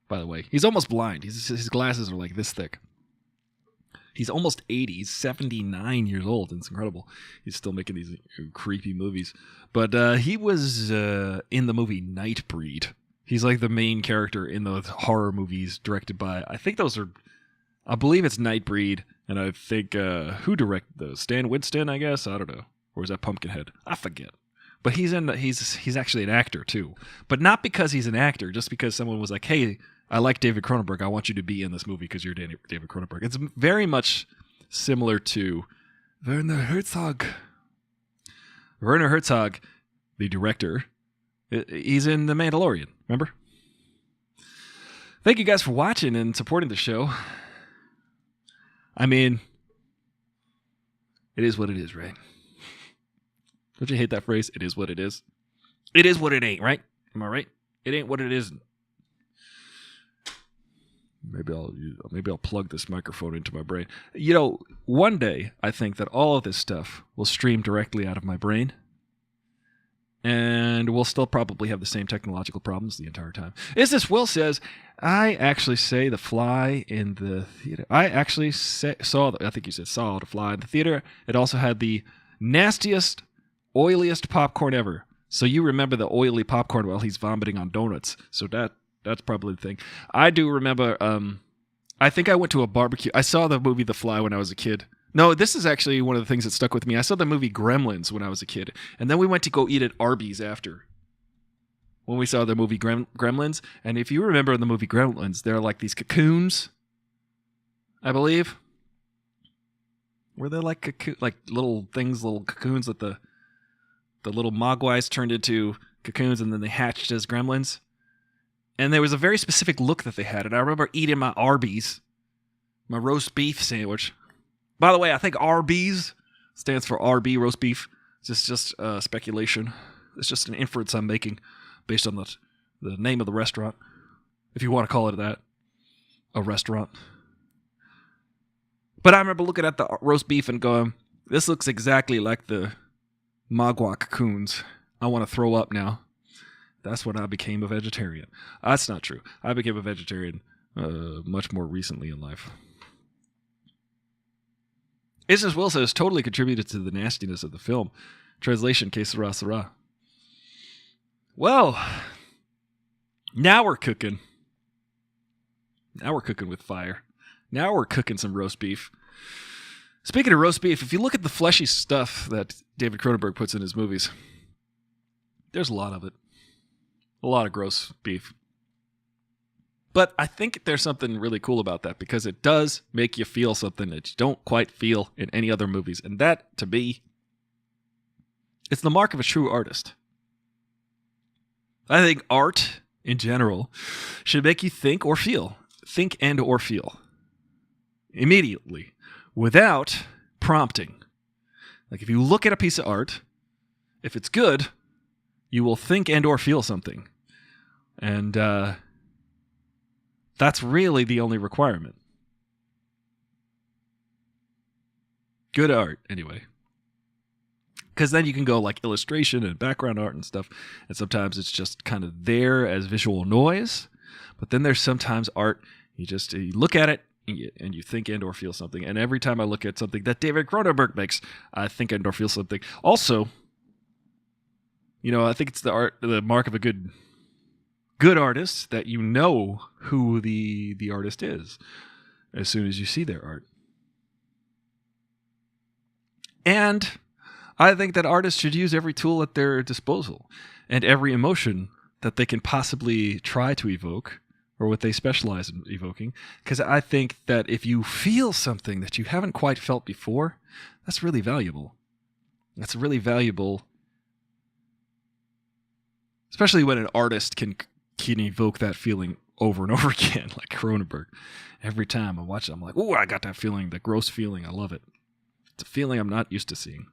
by the way, he's almost blind. His glasses are this thick. He's almost 80. He's 79 years old. It's incredible. He's still making these creepy movies. But he was in the movie Nightbreed. He's the main character in the horror movies directed by, I believe it's Nightbreed, and I think, who directed those? Stan Winston, I guess? I don't know. Or was that Pumpkinhead? I forget. But he's actually an actor too. But not because he's an actor, just because someone was like, "Hey, I like David Cronenberg. I want you to be in this movie because you're David Cronenberg." It's very much similar to Werner Herzog. Werner Herzog, the director, he's in The Mandalorian. Remember? Thank you guys for watching and supporting the show. I mean, it is what it is, right? Don't you hate that phrase? It is what it is. It is what it ain't, right? Am I right? It ain't what it isn't. Maybe I'll plug this microphone into my brain. You know, one day I think that all of this stuff will stream directly out of my brain, and we'll still probably have the same technological problems the entire time. Is this Will says, I actually say The Fly in the theater. I actually saw The Fly in the theater. It also had the nastiest, oiliest popcorn ever. So you remember the oily popcorn while he's vomiting on donuts. So that's probably the thing. I do remember, I think I went to a barbecue. I saw the movie The Fly when I was a kid. No, this is actually one of the things that stuck with me. I saw the movie Gremlins when I was a kid. And then we went to go eat at Arby's after. When we saw the movie Gremlins. And if you remember in the movie Gremlins, there are like these cocoons, I believe. Were there like little cocoons that the little mogwais turned into cocoons and then they hatched as gremlins? And there was a very specific look that they had. And I remember eating my Arby's, my roast beef sandwich. By the way, I think Arby's stands for RB, roast beef. It's just speculation. It's just an inference I'm making based on the name of the restaurant, if you want to call it that, a restaurant. But I remember looking at the roast beef and going, this looks exactly like the Mogwai cocoons. I want to throw up now. That's when I became a vegetarian. That's not true. I became a vegetarian much more recently in life. Isness Will says, totally contributed to the nastiness of the film. Translation, que sera, sera. Well, now we're cooking. Now we're cooking with fire. Now we're cooking some roast beef. Speaking of roast beef, if you look at the fleshy stuff that David Cronenberg puts in his movies, there's a lot of it. A lot of gross beef. But I think there's something really cool about that because it does make you feel something that you don't quite feel in any other movies. And that, to me, it's the mark of a true artist. I think art, in general, should make you think or feel. Think and or feel. Immediately. Without prompting. Like if you look at a piece of art, if it's good, you will think and or feel something. And that's really the only requirement. Good art, anyway. Because then you can go like illustration and background art and stuff. And sometimes it's just kind of there as visual noise. But then there's sometimes art, you look at it and you think and or feel something. And every time I look at something that David Cronenberg makes, I think and or feel something. Also, I think it's the mark of a good artist that you know who the artist is as soon as you see their art. And I think that artists should use every tool at their disposal and every emotion that they can possibly try to evoke or what they specialize in evoking. Because I think that if you feel something that you haven't quite felt before, that's really valuable. That's really valuable, especially when an artist can evoke that feeling over and over again, like Cronenberg. Every time I watch it, I'm like, oh, I got that feeling, that gross feeling. I love it. It's a feeling I'm not used to seeing.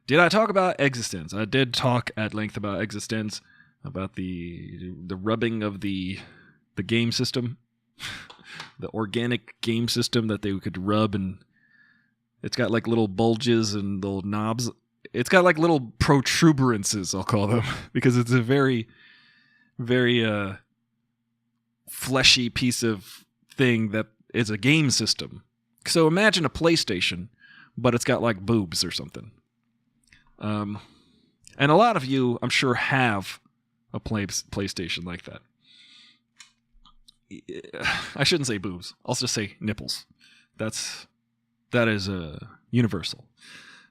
Did I talk about Existence? I did talk at length about Existence, about the rubbing of the game system, the organic game system that they could rub, and it's got like little bulges and little knobs. It's got like little protuberances, I'll call them, because it's a very, very fleshy piece of thing that is a game system. So imagine a PlayStation, but it's got like boobs or something. And a lot of you, I'm sure, have a PlayStation like that. I shouldn't say boobs. I'll just say nipples. That is universal.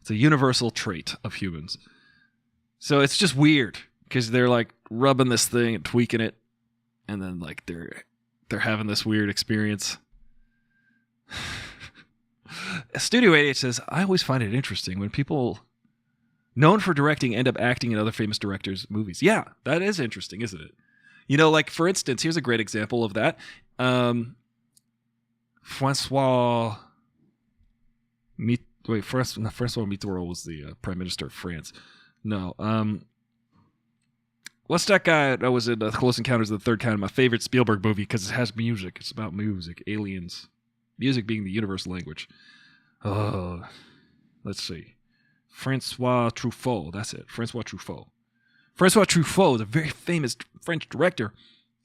It's a universal trait of humans. So it's just weird because they're like rubbing this thing and tweaking it, and then like they're having this weird experience. Studio 88 says, I always find it interesting when people known for directing end up acting in other famous directors' movies. Yeah, that is interesting, isn't it? You know, like, for instance, here's a great example of that. Francois Mitterrand was the Prime Minister of France. No. What's that guy that was in Close Encounters of the Third Kind? My favorite Spielberg movie because it has music. It's about music, aliens. Music being the universal language. Let's see. Francois Truffaut. That's it. Francois Truffaut. Francois Truffaut is a very famous French director,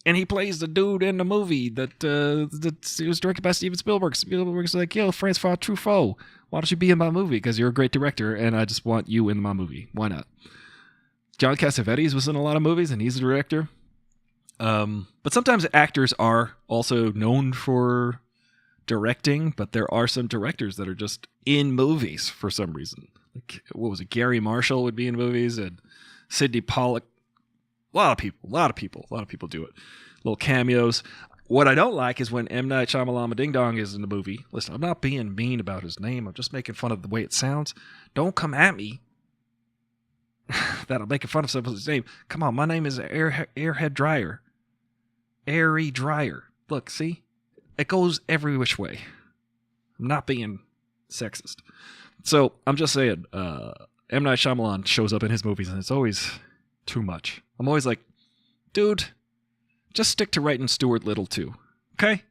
and he plays the dude in the movie that was directed by Steven Spielberg. Spielberg's like, yo, Francois Truffaut, why don't you be in my movie? Because you're a great director, and I just want you in my movie. Why not? John Cassavetes was in a lot of movies, and he's a director. But sometimes actors are also known for directing, but there are some directors that are just in movies for some reason. Like, what was it? Gary Marshall would be in movies, and Sidney Pollack. A lot of people do it. Little cameos. What I don't like is when M. Night Shyamalan Ding Dong is in the movie. Listen, I'm not being mean about his name. I'm just making fun of the way it sounds. Don't come at me that I'm making fun of someone's name. Come on, my name is Airhead Dryer. Airy Dryer. Look, see? It goes every which way. I'm not being sexist. So, I'm just saying, M. Night Shyamalan shows up in his movies, and it's always too much. I'm always like, dude, just stick to writing Stuart Little, too. Okay?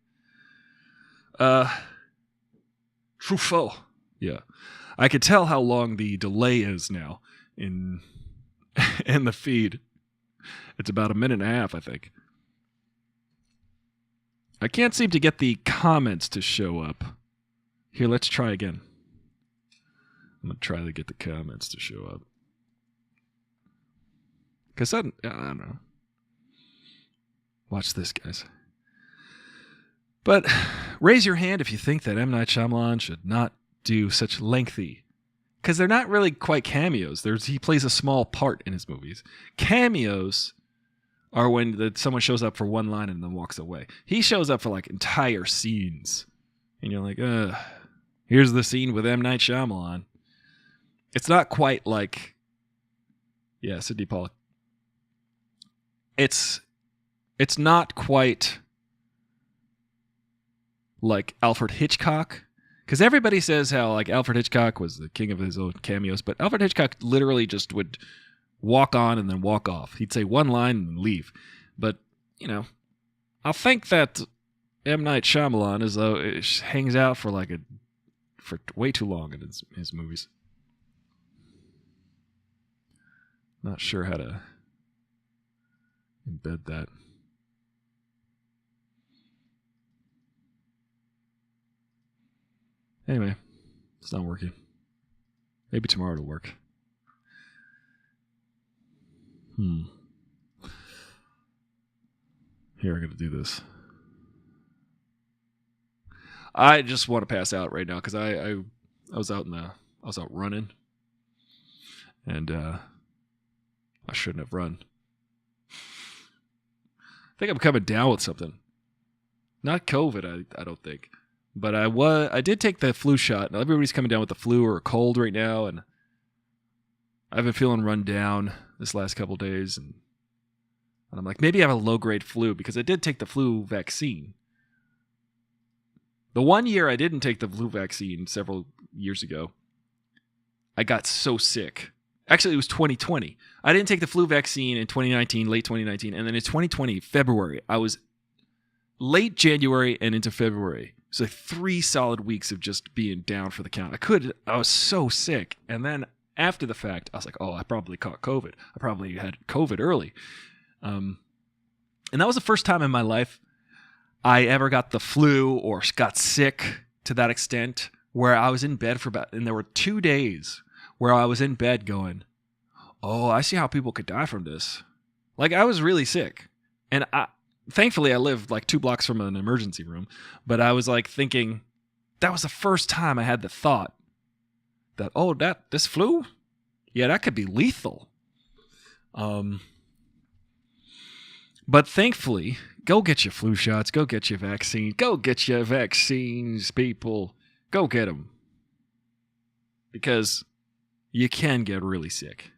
Truffaut. Yeah. I could tell how long the delay is now in the feed. It's about 1.5 minutes, I think. I can't seem to get the comments to show up. Here, let's try again. I'm going to try to get the comments to show up. Because I don't know. Watch this, guys. But raise your hand if you think that M. Night Shyamalan should not do such lengthy... Because they're not really quite cameos. He plays a small part in his movies. Cameos are when someone shows up for one line and then walks away. He shows up for like entire scenes. And you're like, here's the scene with M. Night Shyamalan. It's not quite like, yeah, Sidney Pollack. It's not quite like Alfred Hitchcock. Because everybody says how like Alfred Hitchcock was the king of his own cameos, but Alfred Hitchcock literally just would walk on and then walk off. He'd say one line and leave. But, you know, I think that M. Night Shyamalan is though it hangs out for way too long in his movies. Not sure how to embed that. Anyway, it's not working. Maybe tomorrow it'll work. Here, I'm going to do this. I just want to pass out right now because I was out running, and I shouldn't have run. I think I'm coming down with something. Not COVID, I don't think. But I did take the flu shot. Now everybody's coming down with the flu or a cold right now, and I've been feeling run down this last couple days, and I'm like, maybe I have a low-grade flu because I did take the flu vaccine. The 1 year I didn't take the flu vaccine several years ago, I got so sick. Actually, it was 2020. I didn't take the flu vaccine in 2019, late 2019, and then in 2020, February, I was late January and into February. So 3 solid weeks of just being down for the count. I was so sick. And then after the fact, I was like, oh, I probably caught COVID. I probably had COVID early. And that was the first time in my life I ever got the flu or got sick to that extent where I was in bed and there were 2 days where I was in bed going, oh, I see how people could die from this. Like, I was really sick. And thankfully, I lived like 2 blocks from an emergency room, but I was like thinking that was the first time I had the thought that, this flu? Yeah, that could be lethal. But thankfully, go get your flu shots. Go get your vaccine. Go get your vaccines, people. Go get them. Because you can get really sick.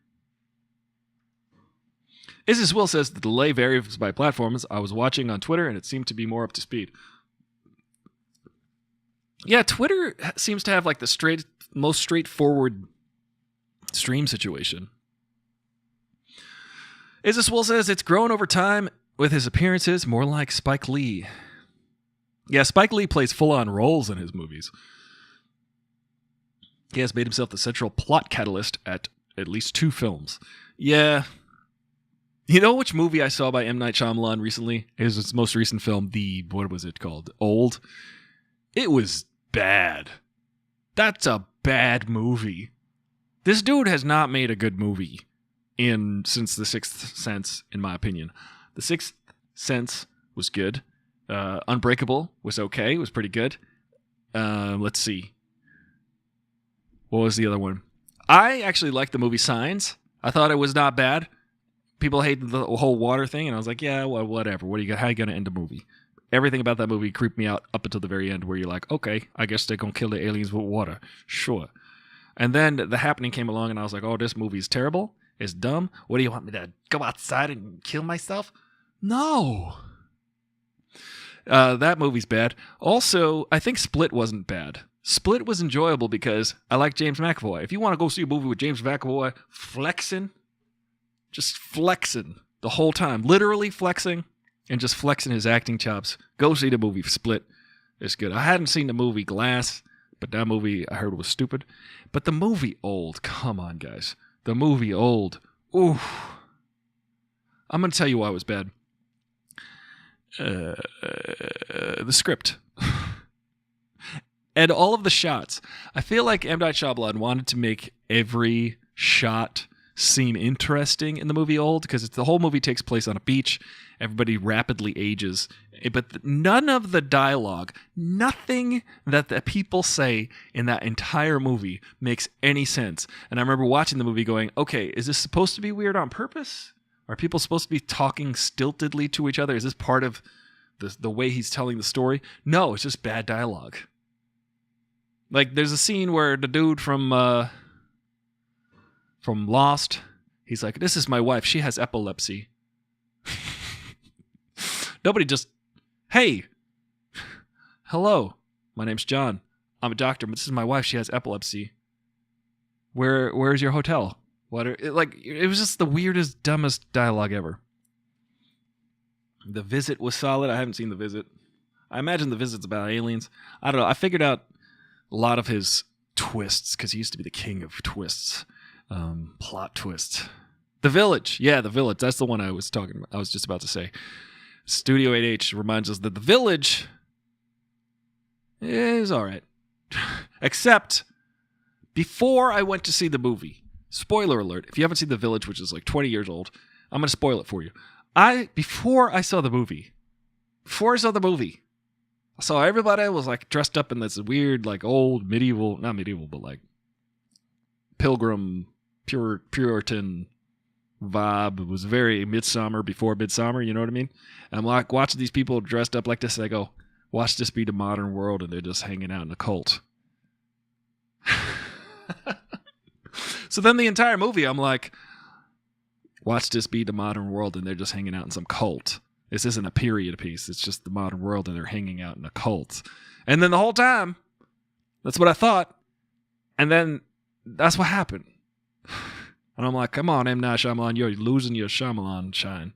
Isis Will says the delay varies by platforms. I was watching on Twitter and it seemed to be more up to speed. Yeah, Twitter seems to have like the most straightforward stream situation. Isis Will says it's grown over time with his appearances, more like Spike Lee. Yeah, Spike Lee plays full-on roles in his movies. He has made himself the central plot catalyst at least 2 films. Yeah. You know which movie I saw by M. Night Shyamalan recently? It was his most recent film, what was it called? Old? It was bad. That's a bad movie. This dude has not made a good movie since The Sixth Sense, in my opinion. The Sixth Sense was good. Unbreakable was okay. It was pretty good. Let's see. What was the other one? I actually liked the movie Signs. I thought it was not bad. People hated the whole water thing, and I was like, yeah, well, whatever. How are you going to end a movie? Everything about that movie creeped me out up until the very end, where you're like, okay, I guess they're going to kill the aliens with water. Sure. And then The Happening came along, and I was like, oh, this movie's terrible. It's dumb. What do you want me to go outside and kill myself? No. That movie's bad. Also, I think Split wasn't bad. Split was enjoyable because I like James McAvoy. If you want to go see a movie with James McAvoy just flexing the whole time, literally flexing and just flexing his acting chops, go see the movie Split. It's good. I hadn't seen the movie Glass, but that movie I heard was stupid. But the movie Old, come on, guys. The movie Old. Ooh. I'm going to tell you why it was bad. The script. And all of the shots. I feel like M. Night Shyamalan wanted to make every shot seem interesting in the movie Old, because the whole movie takes place on a beach. Everybody rapidly ages. But none of the dialogue, nothing that the people say in that entire movie makes any sense. And I remember watching the movie going, okay, is this supposed to be weird on purpose? Are people supposed to be talking stiltedly to each other? Is this part of the way he's telling the story? No, it's just bad dialogue. Like, there's a scene where the dude from Lost, he's like, this is my wife. She has epilepsy. Nobody just, hey, hello, my name's John. I'm a doctor, but this is my wife. She has epilepsy. Where's your hotel? It was just the weirdest, dumbest dialogue ever. The Visit was solid. I haven't seen The Visit. I imagine The Visit's about aliens. I don't know. I figured out a lot of his twists, because he used to be the king of twists. Plot twists. The Village. Yeah, The Village. That's the one I was just about to say. Studio 8H reminds us that The Village is all right. Except, before I went to see the movie, spoiler alert, if you haven't seen The Village, which is like 20 years old, I'm going to spoil it for you. Before I saw the movie, I saw everybody was like dressed up in this weird, like old medieval, not medieval, but like pilgrim, Puritan vibe. It was very Midsummer before Midsummer, you know what I mean? And I'm like watching these people dressed up like this, and I go, watch this be the modern world, and they're just hanging out in a cult. So then the entire movie, I'm like, watch this be the modern world, and they're just hanging out in some cult. This isn't a period piece. It's just the modern world, and they're hanging out in a cult. And then the whole time, that's what I thought. And then that's what happened. And I'm like, come on, M. Night Shyamalan, you're losing your Shyamalan shine.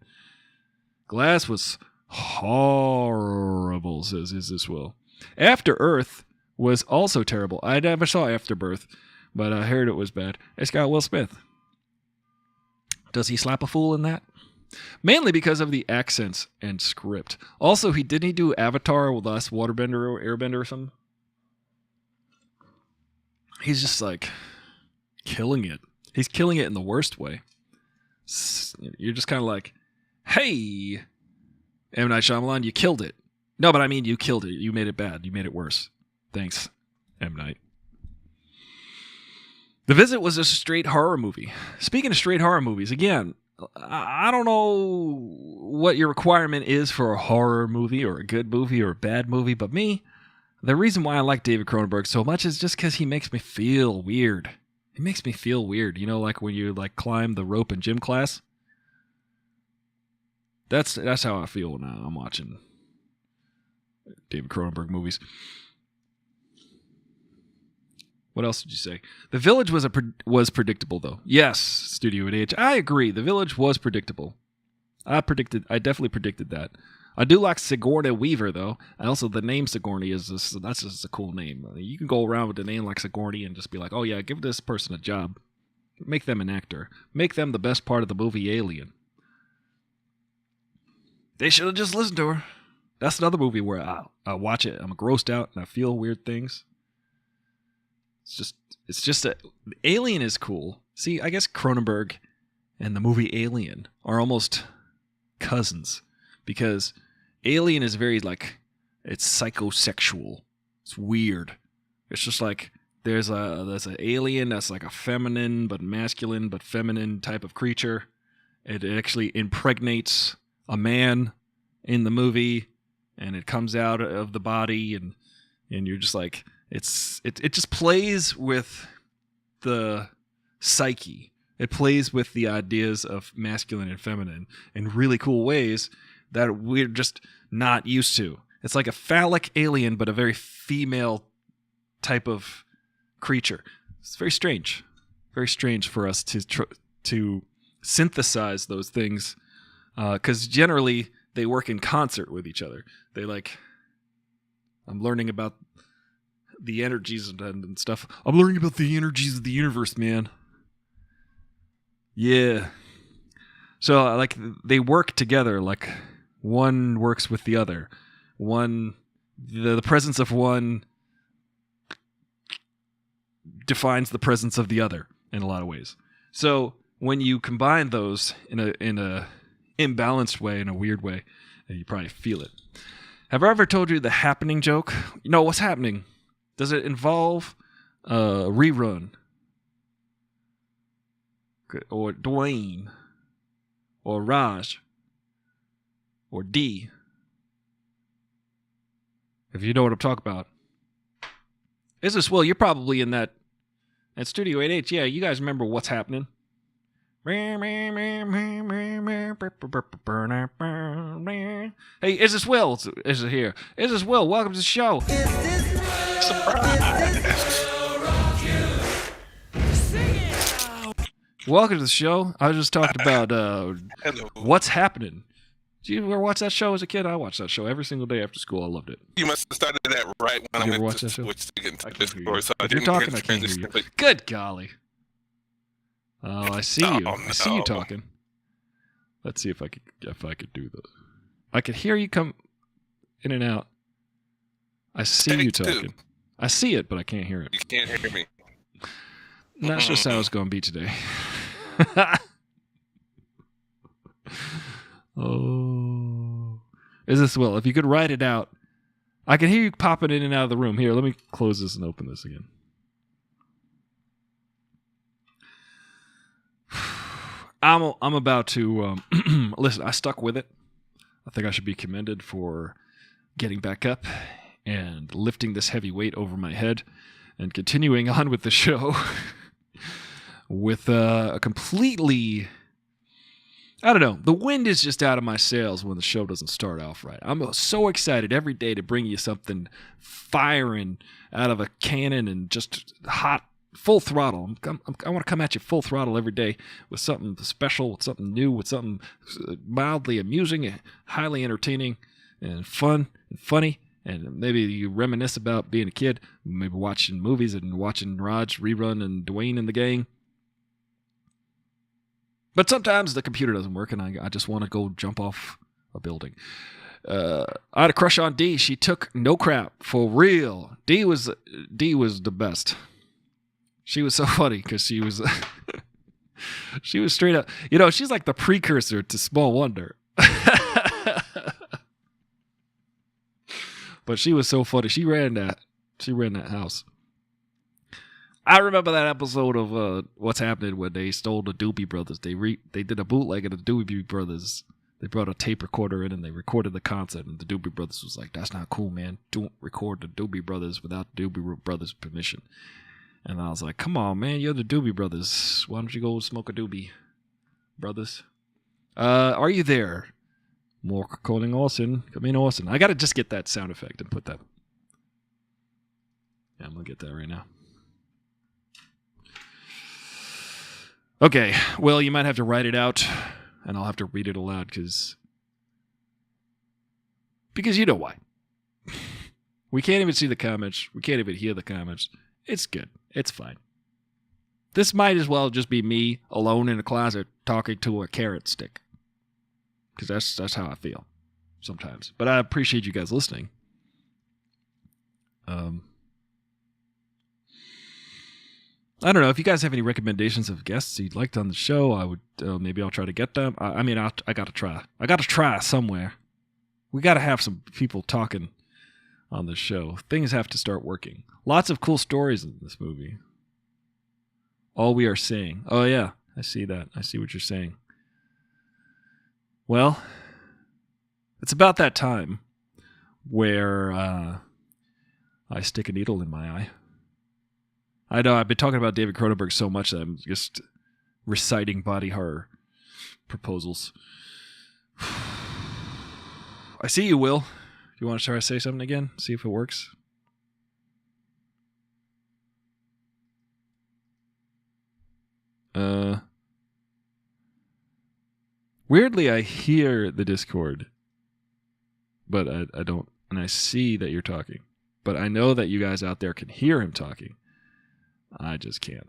Glass was horrible, says Isis Will. After Earth was also terrible. I never saw Afterbirth, but I heard it was bad. It's got Will Smith. Does he slap a fool in that? Mainly because of the accents and script. Also, didn't he do Avatar with Last Waterbender or Airbender or something? He's just like killing it. He's killing it in the worst way. You're just kind of like, hey, M. Night Shyamalan, you killed it. No, but I mean, you killed it. You made it bad. You made it worse. Thanks, M. Night. The Visit was a straight horror movie. Speaking of straight horror movies, again, I don't know what your requirement is for a horror movie or a good movie or a bad movie, but me, the reason why I like David Cronenberg so much is just because he makes me feel weird. It makes me feel weird. You know, like when you like climb the rope in gym class? That's how I feel when I'm watching David Cronenberg movies. What else did you say? The Village was predictable, though. Yes, Studio 8H. I agree. The Village was predictable. I definitely predicted that. I do like Sigourney Weaver, though. And also, the name Sigourney that's just a cool name. You can go around with a name like Sigourney and just be like, oh yeah, give this person a job. Make them an actor. Make them the best part of the movie Alien. They should have just listened to her. That's another movie where I watch it, I'm grossed out, and I feel weird things. It's just Alien is cool. See, I guess Cronenberg and the movie Alien are almost cousins because Alien is very like it's psychosexual. It's weird. It's just like there's an alien that's like a feminine but masculine but feminine type of creature. It actually impregnates a man in the movie, and it comes out of the body, and you're just like. It just plays with the psyche. It plays with the ideas of masculine and feminine in really cool ways that we're just not used to. It's like a phallic alien, but a very female type of creature. It's very strange for us to synthesize those things, because generally they work in concert with each other. I'm learning about the energies and stuff. I'm learning about the energies of the universe, man. Yeah. So, like, they work together. Like, one works with the other. The presence of one defines the presence of the other in a lot of ways. So, when you combine those in a imbalanced way, in a weird way, you probably feel it. Have I ever told you the happening joke? You know, what's happening? Does it involve Rerun? Or Dwayne? Or Raj? Or D? If you know what I'm talking about. Is this Will? You're probably in that at Studio 8H. Yeah, you guys remember what's happening. Hey, is this Will? Is it here? Is this Will? Welcome to the show. Welcome to the show. I was just talking about what's happening. Did you ever watch that show as a kid? I watched that show every single day after school. I loved it. You must have started that right when I went to switch to Discord. So if you're talking, I can't hear you. Good golly. Oh, I see you. I see you talking. Let's see if I could do this. I could hear you come in and out. I see you talking. I see it, but I can't hear it. You can't hear me. That's just how it's going to be today. Oh. Is this Will? If you could write it out. I can hear you popping in and out of the room. Here, let me close this and open this again. I'm about to listen. I stuck with it. I think I should be commended for getting back up and lifting this heavy weight over my head and continuing on with the show with a completely, I don't know, the wind is just out of my sails when the show doesn't start off right. I'm so excited every day to bring you something firing out of a cannon and just hot, full throttle. I want to come at you full throttle every day with something special, with something new, with something mildly amusing, highly entertaining, and fun and funny. And maybe you reminisce about being a kid, maybe watching movies and watching Raj, Rerun, and Dwayne and the gang. But sometimes the computer doesn't work, and I just want to go jump off a building. I had a crush on D. She took no crap, for real. D was the best. She was so funny because she was she was straight up. You know, she's like the precursor to Small Wonder. But she was so funny. She ran that house. I remember that episode of What's Happening when they stole the Doobie Brothers. They did a bootleg of the Doobie Brothers. They brought a tape recorder in and they recorded the concert. And the Doobie Brothers was like, "That's not cool, man. Don't record the Doobie Brothers without the Doobie Brothers' permission." And I was like, "Come on, man. You're the Doobie Brothers. Why don't you go smoke a doobie, brothers?" Are you there? More calling Orson. Come in, Orson. I got to just get that sound effect and put that. Yeah, I'm going to get that right now. Okay, well, you might have to write it out, and I'll have to read it aloud, because you know why. We can't even see the comments. We can't even hear the comments. It's good. It's fine. This might as well just be me alone in a closet talking to a carrot stick, because that's how I feel sometimes. But I appreciate you guys listening. I don't know if you guys have any recommendations of guests you'd liked on the show. I would maybe I'll try to get them. I got to try. I got to try somewhere. We got to have some people talking on the show. Things have to start working. Lots of cool stories in this movie. All we are saying. Oh yeah, I see that. I see what you're saying. Well, it's about that time where I stick a needle in my eye. I know I've been talking about David Cronenberg so much that I'm just reciting body horror proposals. I see you, Will. You want to try to say something again? See if it works? Weirdly, I hear the Discord, but I don't, and I see that you're talking. But I know that you guys out there can hear him talking. I just can't.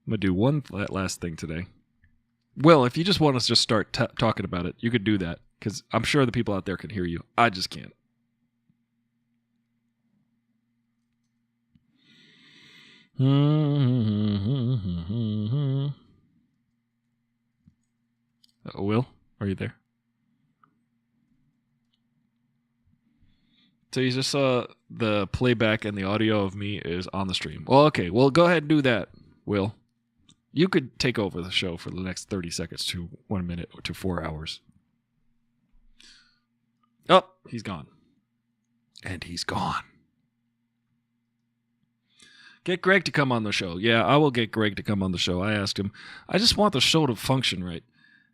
I'm going to do one last thing today. Will, if you just want us to just start talking about it, you could do that, because I'm sure the people out there can hear you. I just can't. Will, are you there? So you just saw the playback and the audio of me is on the stream. Well, okay. Well, go ahead and do that, Will. You could take over the show for the next 30 seconds to 1 minute to 4 hours. Oh, he's gone. And he's gone. Get Greg to come on the show. Yeah, I will get Greg to come on the show. I asked him. I just want the show to function right.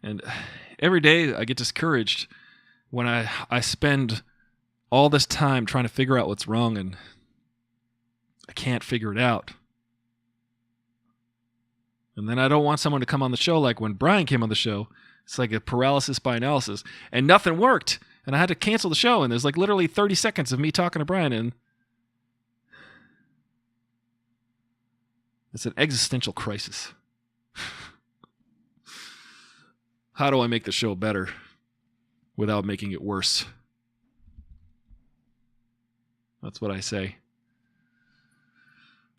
And every day I get discouraged when I spend all this time trying to figure out what's wrong and I can't figure it out. And then I don't want someone to come on the show like when Brian came on the show. It's like a paralysis by analysis. And nothing worked. And I had to cancel the show. And there's like literally 30 seconds of me talking to Brian. And it's an existential crisis. How do I make the show better without making it worse? That's what I say.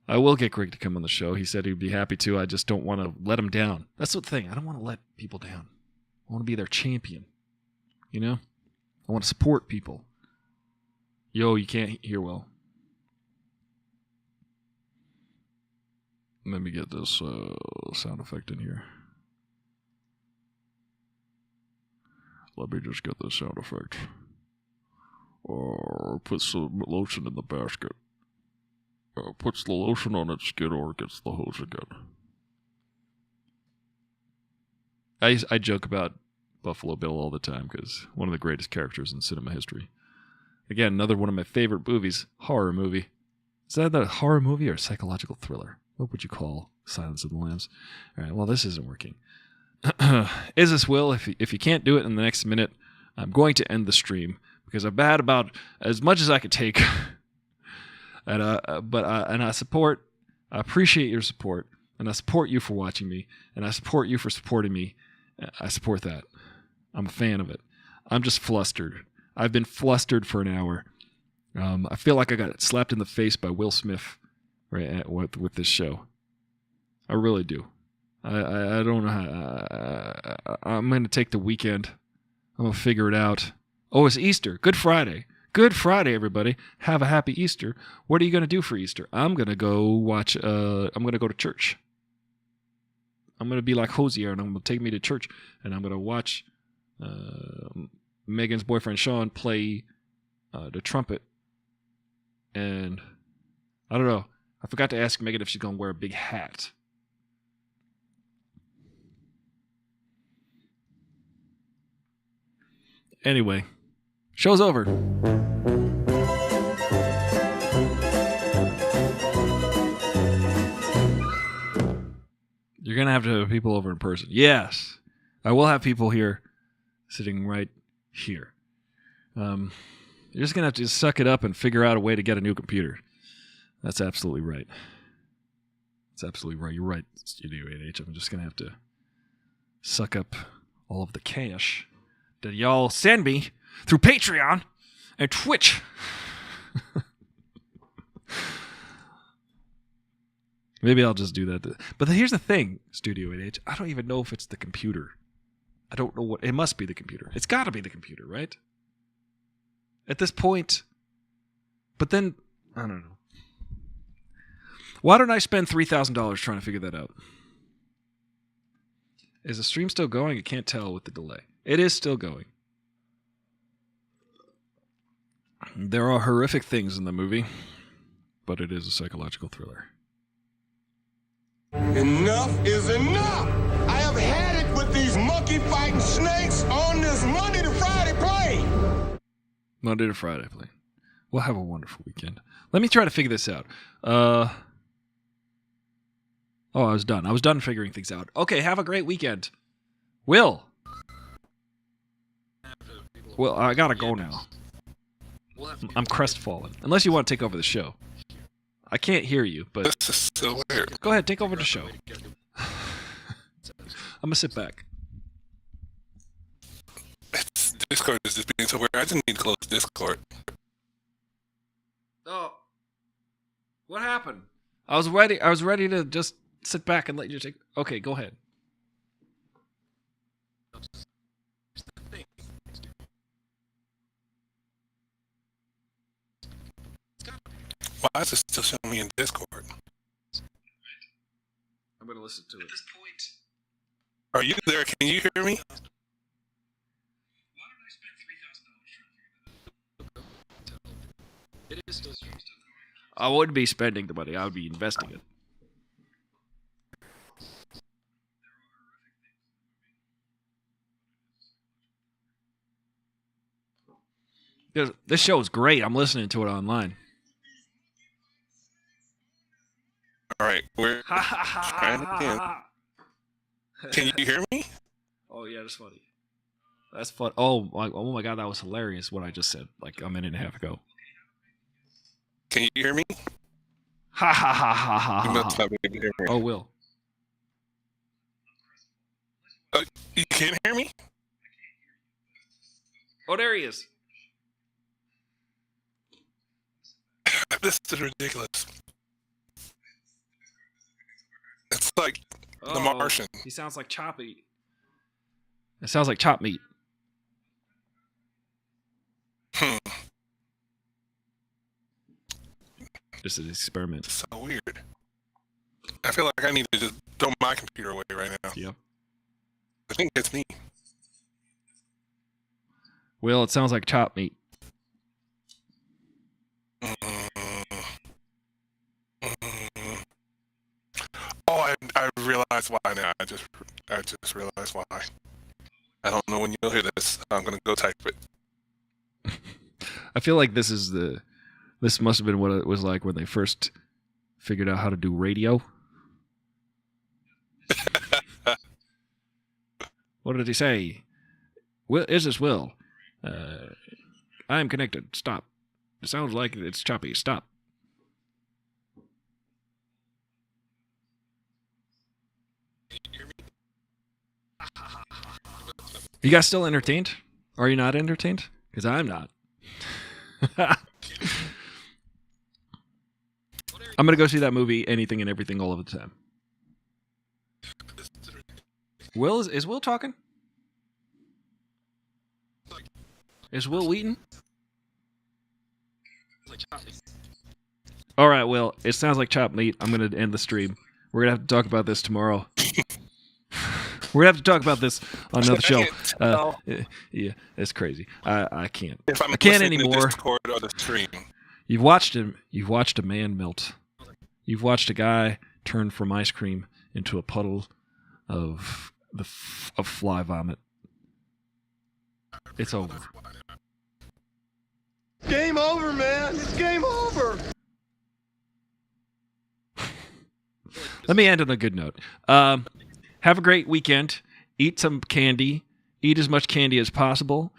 I will get Greg to come on the show. He said he'd be happy to. I just don't want to let him down. That's the thing. I don't want to let people down. I want to be their champion. You know? I want to support people. Yo, you can't hear well. Let me get this sound effect in here. Let me just get this sound effect. Or put some lotion in the basket. Puts the lotion on its skin or gets the hose again. I joke about Buffalo Bill all the time because one of the greatest characters in cinema history. Again, another one of my favorite movies, horror movie. Is that a horror movie or a psychological thriller? What would you call Silence of the Lambs? All right, well, this isn't working. Is this Will? If you can't do it in the next minute, I'm going to end the stream because I've had about as much as I could take. And I appreciate your support, and I support you for watching me, and I support you for supporting me. I support that. I'm a fan of it. I'm just flustered. I've been flustered for an hour. I feel like I got slapped in the face by Will Smith with this show. I really do. I don't know how. I'm going to take the weekend. I'm going to figure it out. Oh, it's Easter. Good Friday. Good Friday, everybody. Have a happy Easter. What are you going to do for Easter? I'm going to go watch, I'm going to go to church. I'm going to be like Hosier, and I'm going to take me to church, and I'm going to watch Megan's boyfriend Sean play the trumpet. And I don't know. I forgot to ask Megan if she's going to wear a big hat. Anyway, show's over. You're going to have to have people over in person. Yes. I will have people here sitting right here. You're just going to have to suck it up and figure out a way to get a new computer. That's absolutely right. That's absolutely right. You're right, Studio 8H. I'm just going to have to suck up all of the cash that y'all send me through Patreon and Twitch. Maybe I'll just do that. But here's the thing, Studio 8H. I don't even know if it's the computer. I don't know what... It must be the computer. It's got to be the computer, right? At this point. But then, I don't know. Why don't I spend $3,000 trying to figure that out? Is the stream still going? I can't tell with the delay. It is still going. There are horrific things in the movie, but it is a psychological thriller. Enough is enough! I have had it with these monkey-fighting snakes on this Monday to Friday plane! Monday to Friday plane. We'll have a wonderful weekend. Let me try to figure this out. I was done. I was done figuring things out. Okay, have a great weekend. Will. Well, I gotta go now. I'm crestfallen. Unless you want to take over the show. I can't hear you, but... This is so weird. Go ahead, take over the show. I'm gonna sit back. Discord is just being so weird. I just need to close Discord. Oh. What happened? I was ready to just sit back and let you take... Okay, go ahead. Why is it still showing me in Discord? I'm going to listen to it. At this point... Are you there? Can you hear me? Why don't I spend $3,000 trying to figure that out? It is still... I wouldn't be spending the money. I would be investing it. This show is great. I'm listening to it online. All right, we're trying again. Can you hear me? Oh yeah, that's funny. That's fun. Oh my god, that was hilarious. What I just said, like a minute and a half ago. Can you hear me? Ha ha ha ha ha. You must not be able to hear me. Oh, Will. You can't hear me? Oh, there he is. This is ridiculous. It's like The Martian. He sounds like choppy. It sounds like chopped meat. Just an experiment. It's so weird. I feel like I need to just throw my computer away right now. Yep. I think it's me. Will, it sounds like chopped meat. Oh, I realized why now. I just realized why. I don't know when you'll hear this. I'm gonna go type it. I feel like this must have been what it was like when they first figured out how to do radio. What did he say? Will, is this Will? I am connected. Stop. It sounds like it's choppy. Stop. You guys still entertained? Are you not entertained? Because I'm not. I'm going to go see that movie, Anything and Everything, all of the time. Will, is Will talking? Is Will Wheaton? All right, well, it sounds like chopped meat. I'm going to end the stream. We're going to have to talk about this tomorrow. We're going to have to talk about this on another show. Yeah, it's crazy. I can't. If I'm I can't listening to anymore. Discord or the stream. You've watched a man melt. You've watched a guy turn from ice cream into a puddle of fly vomit. It's over. Game over, man. It's game over. Let me end on a good note. Have a great weekend. Eat some candy. Eat as much candy as possible.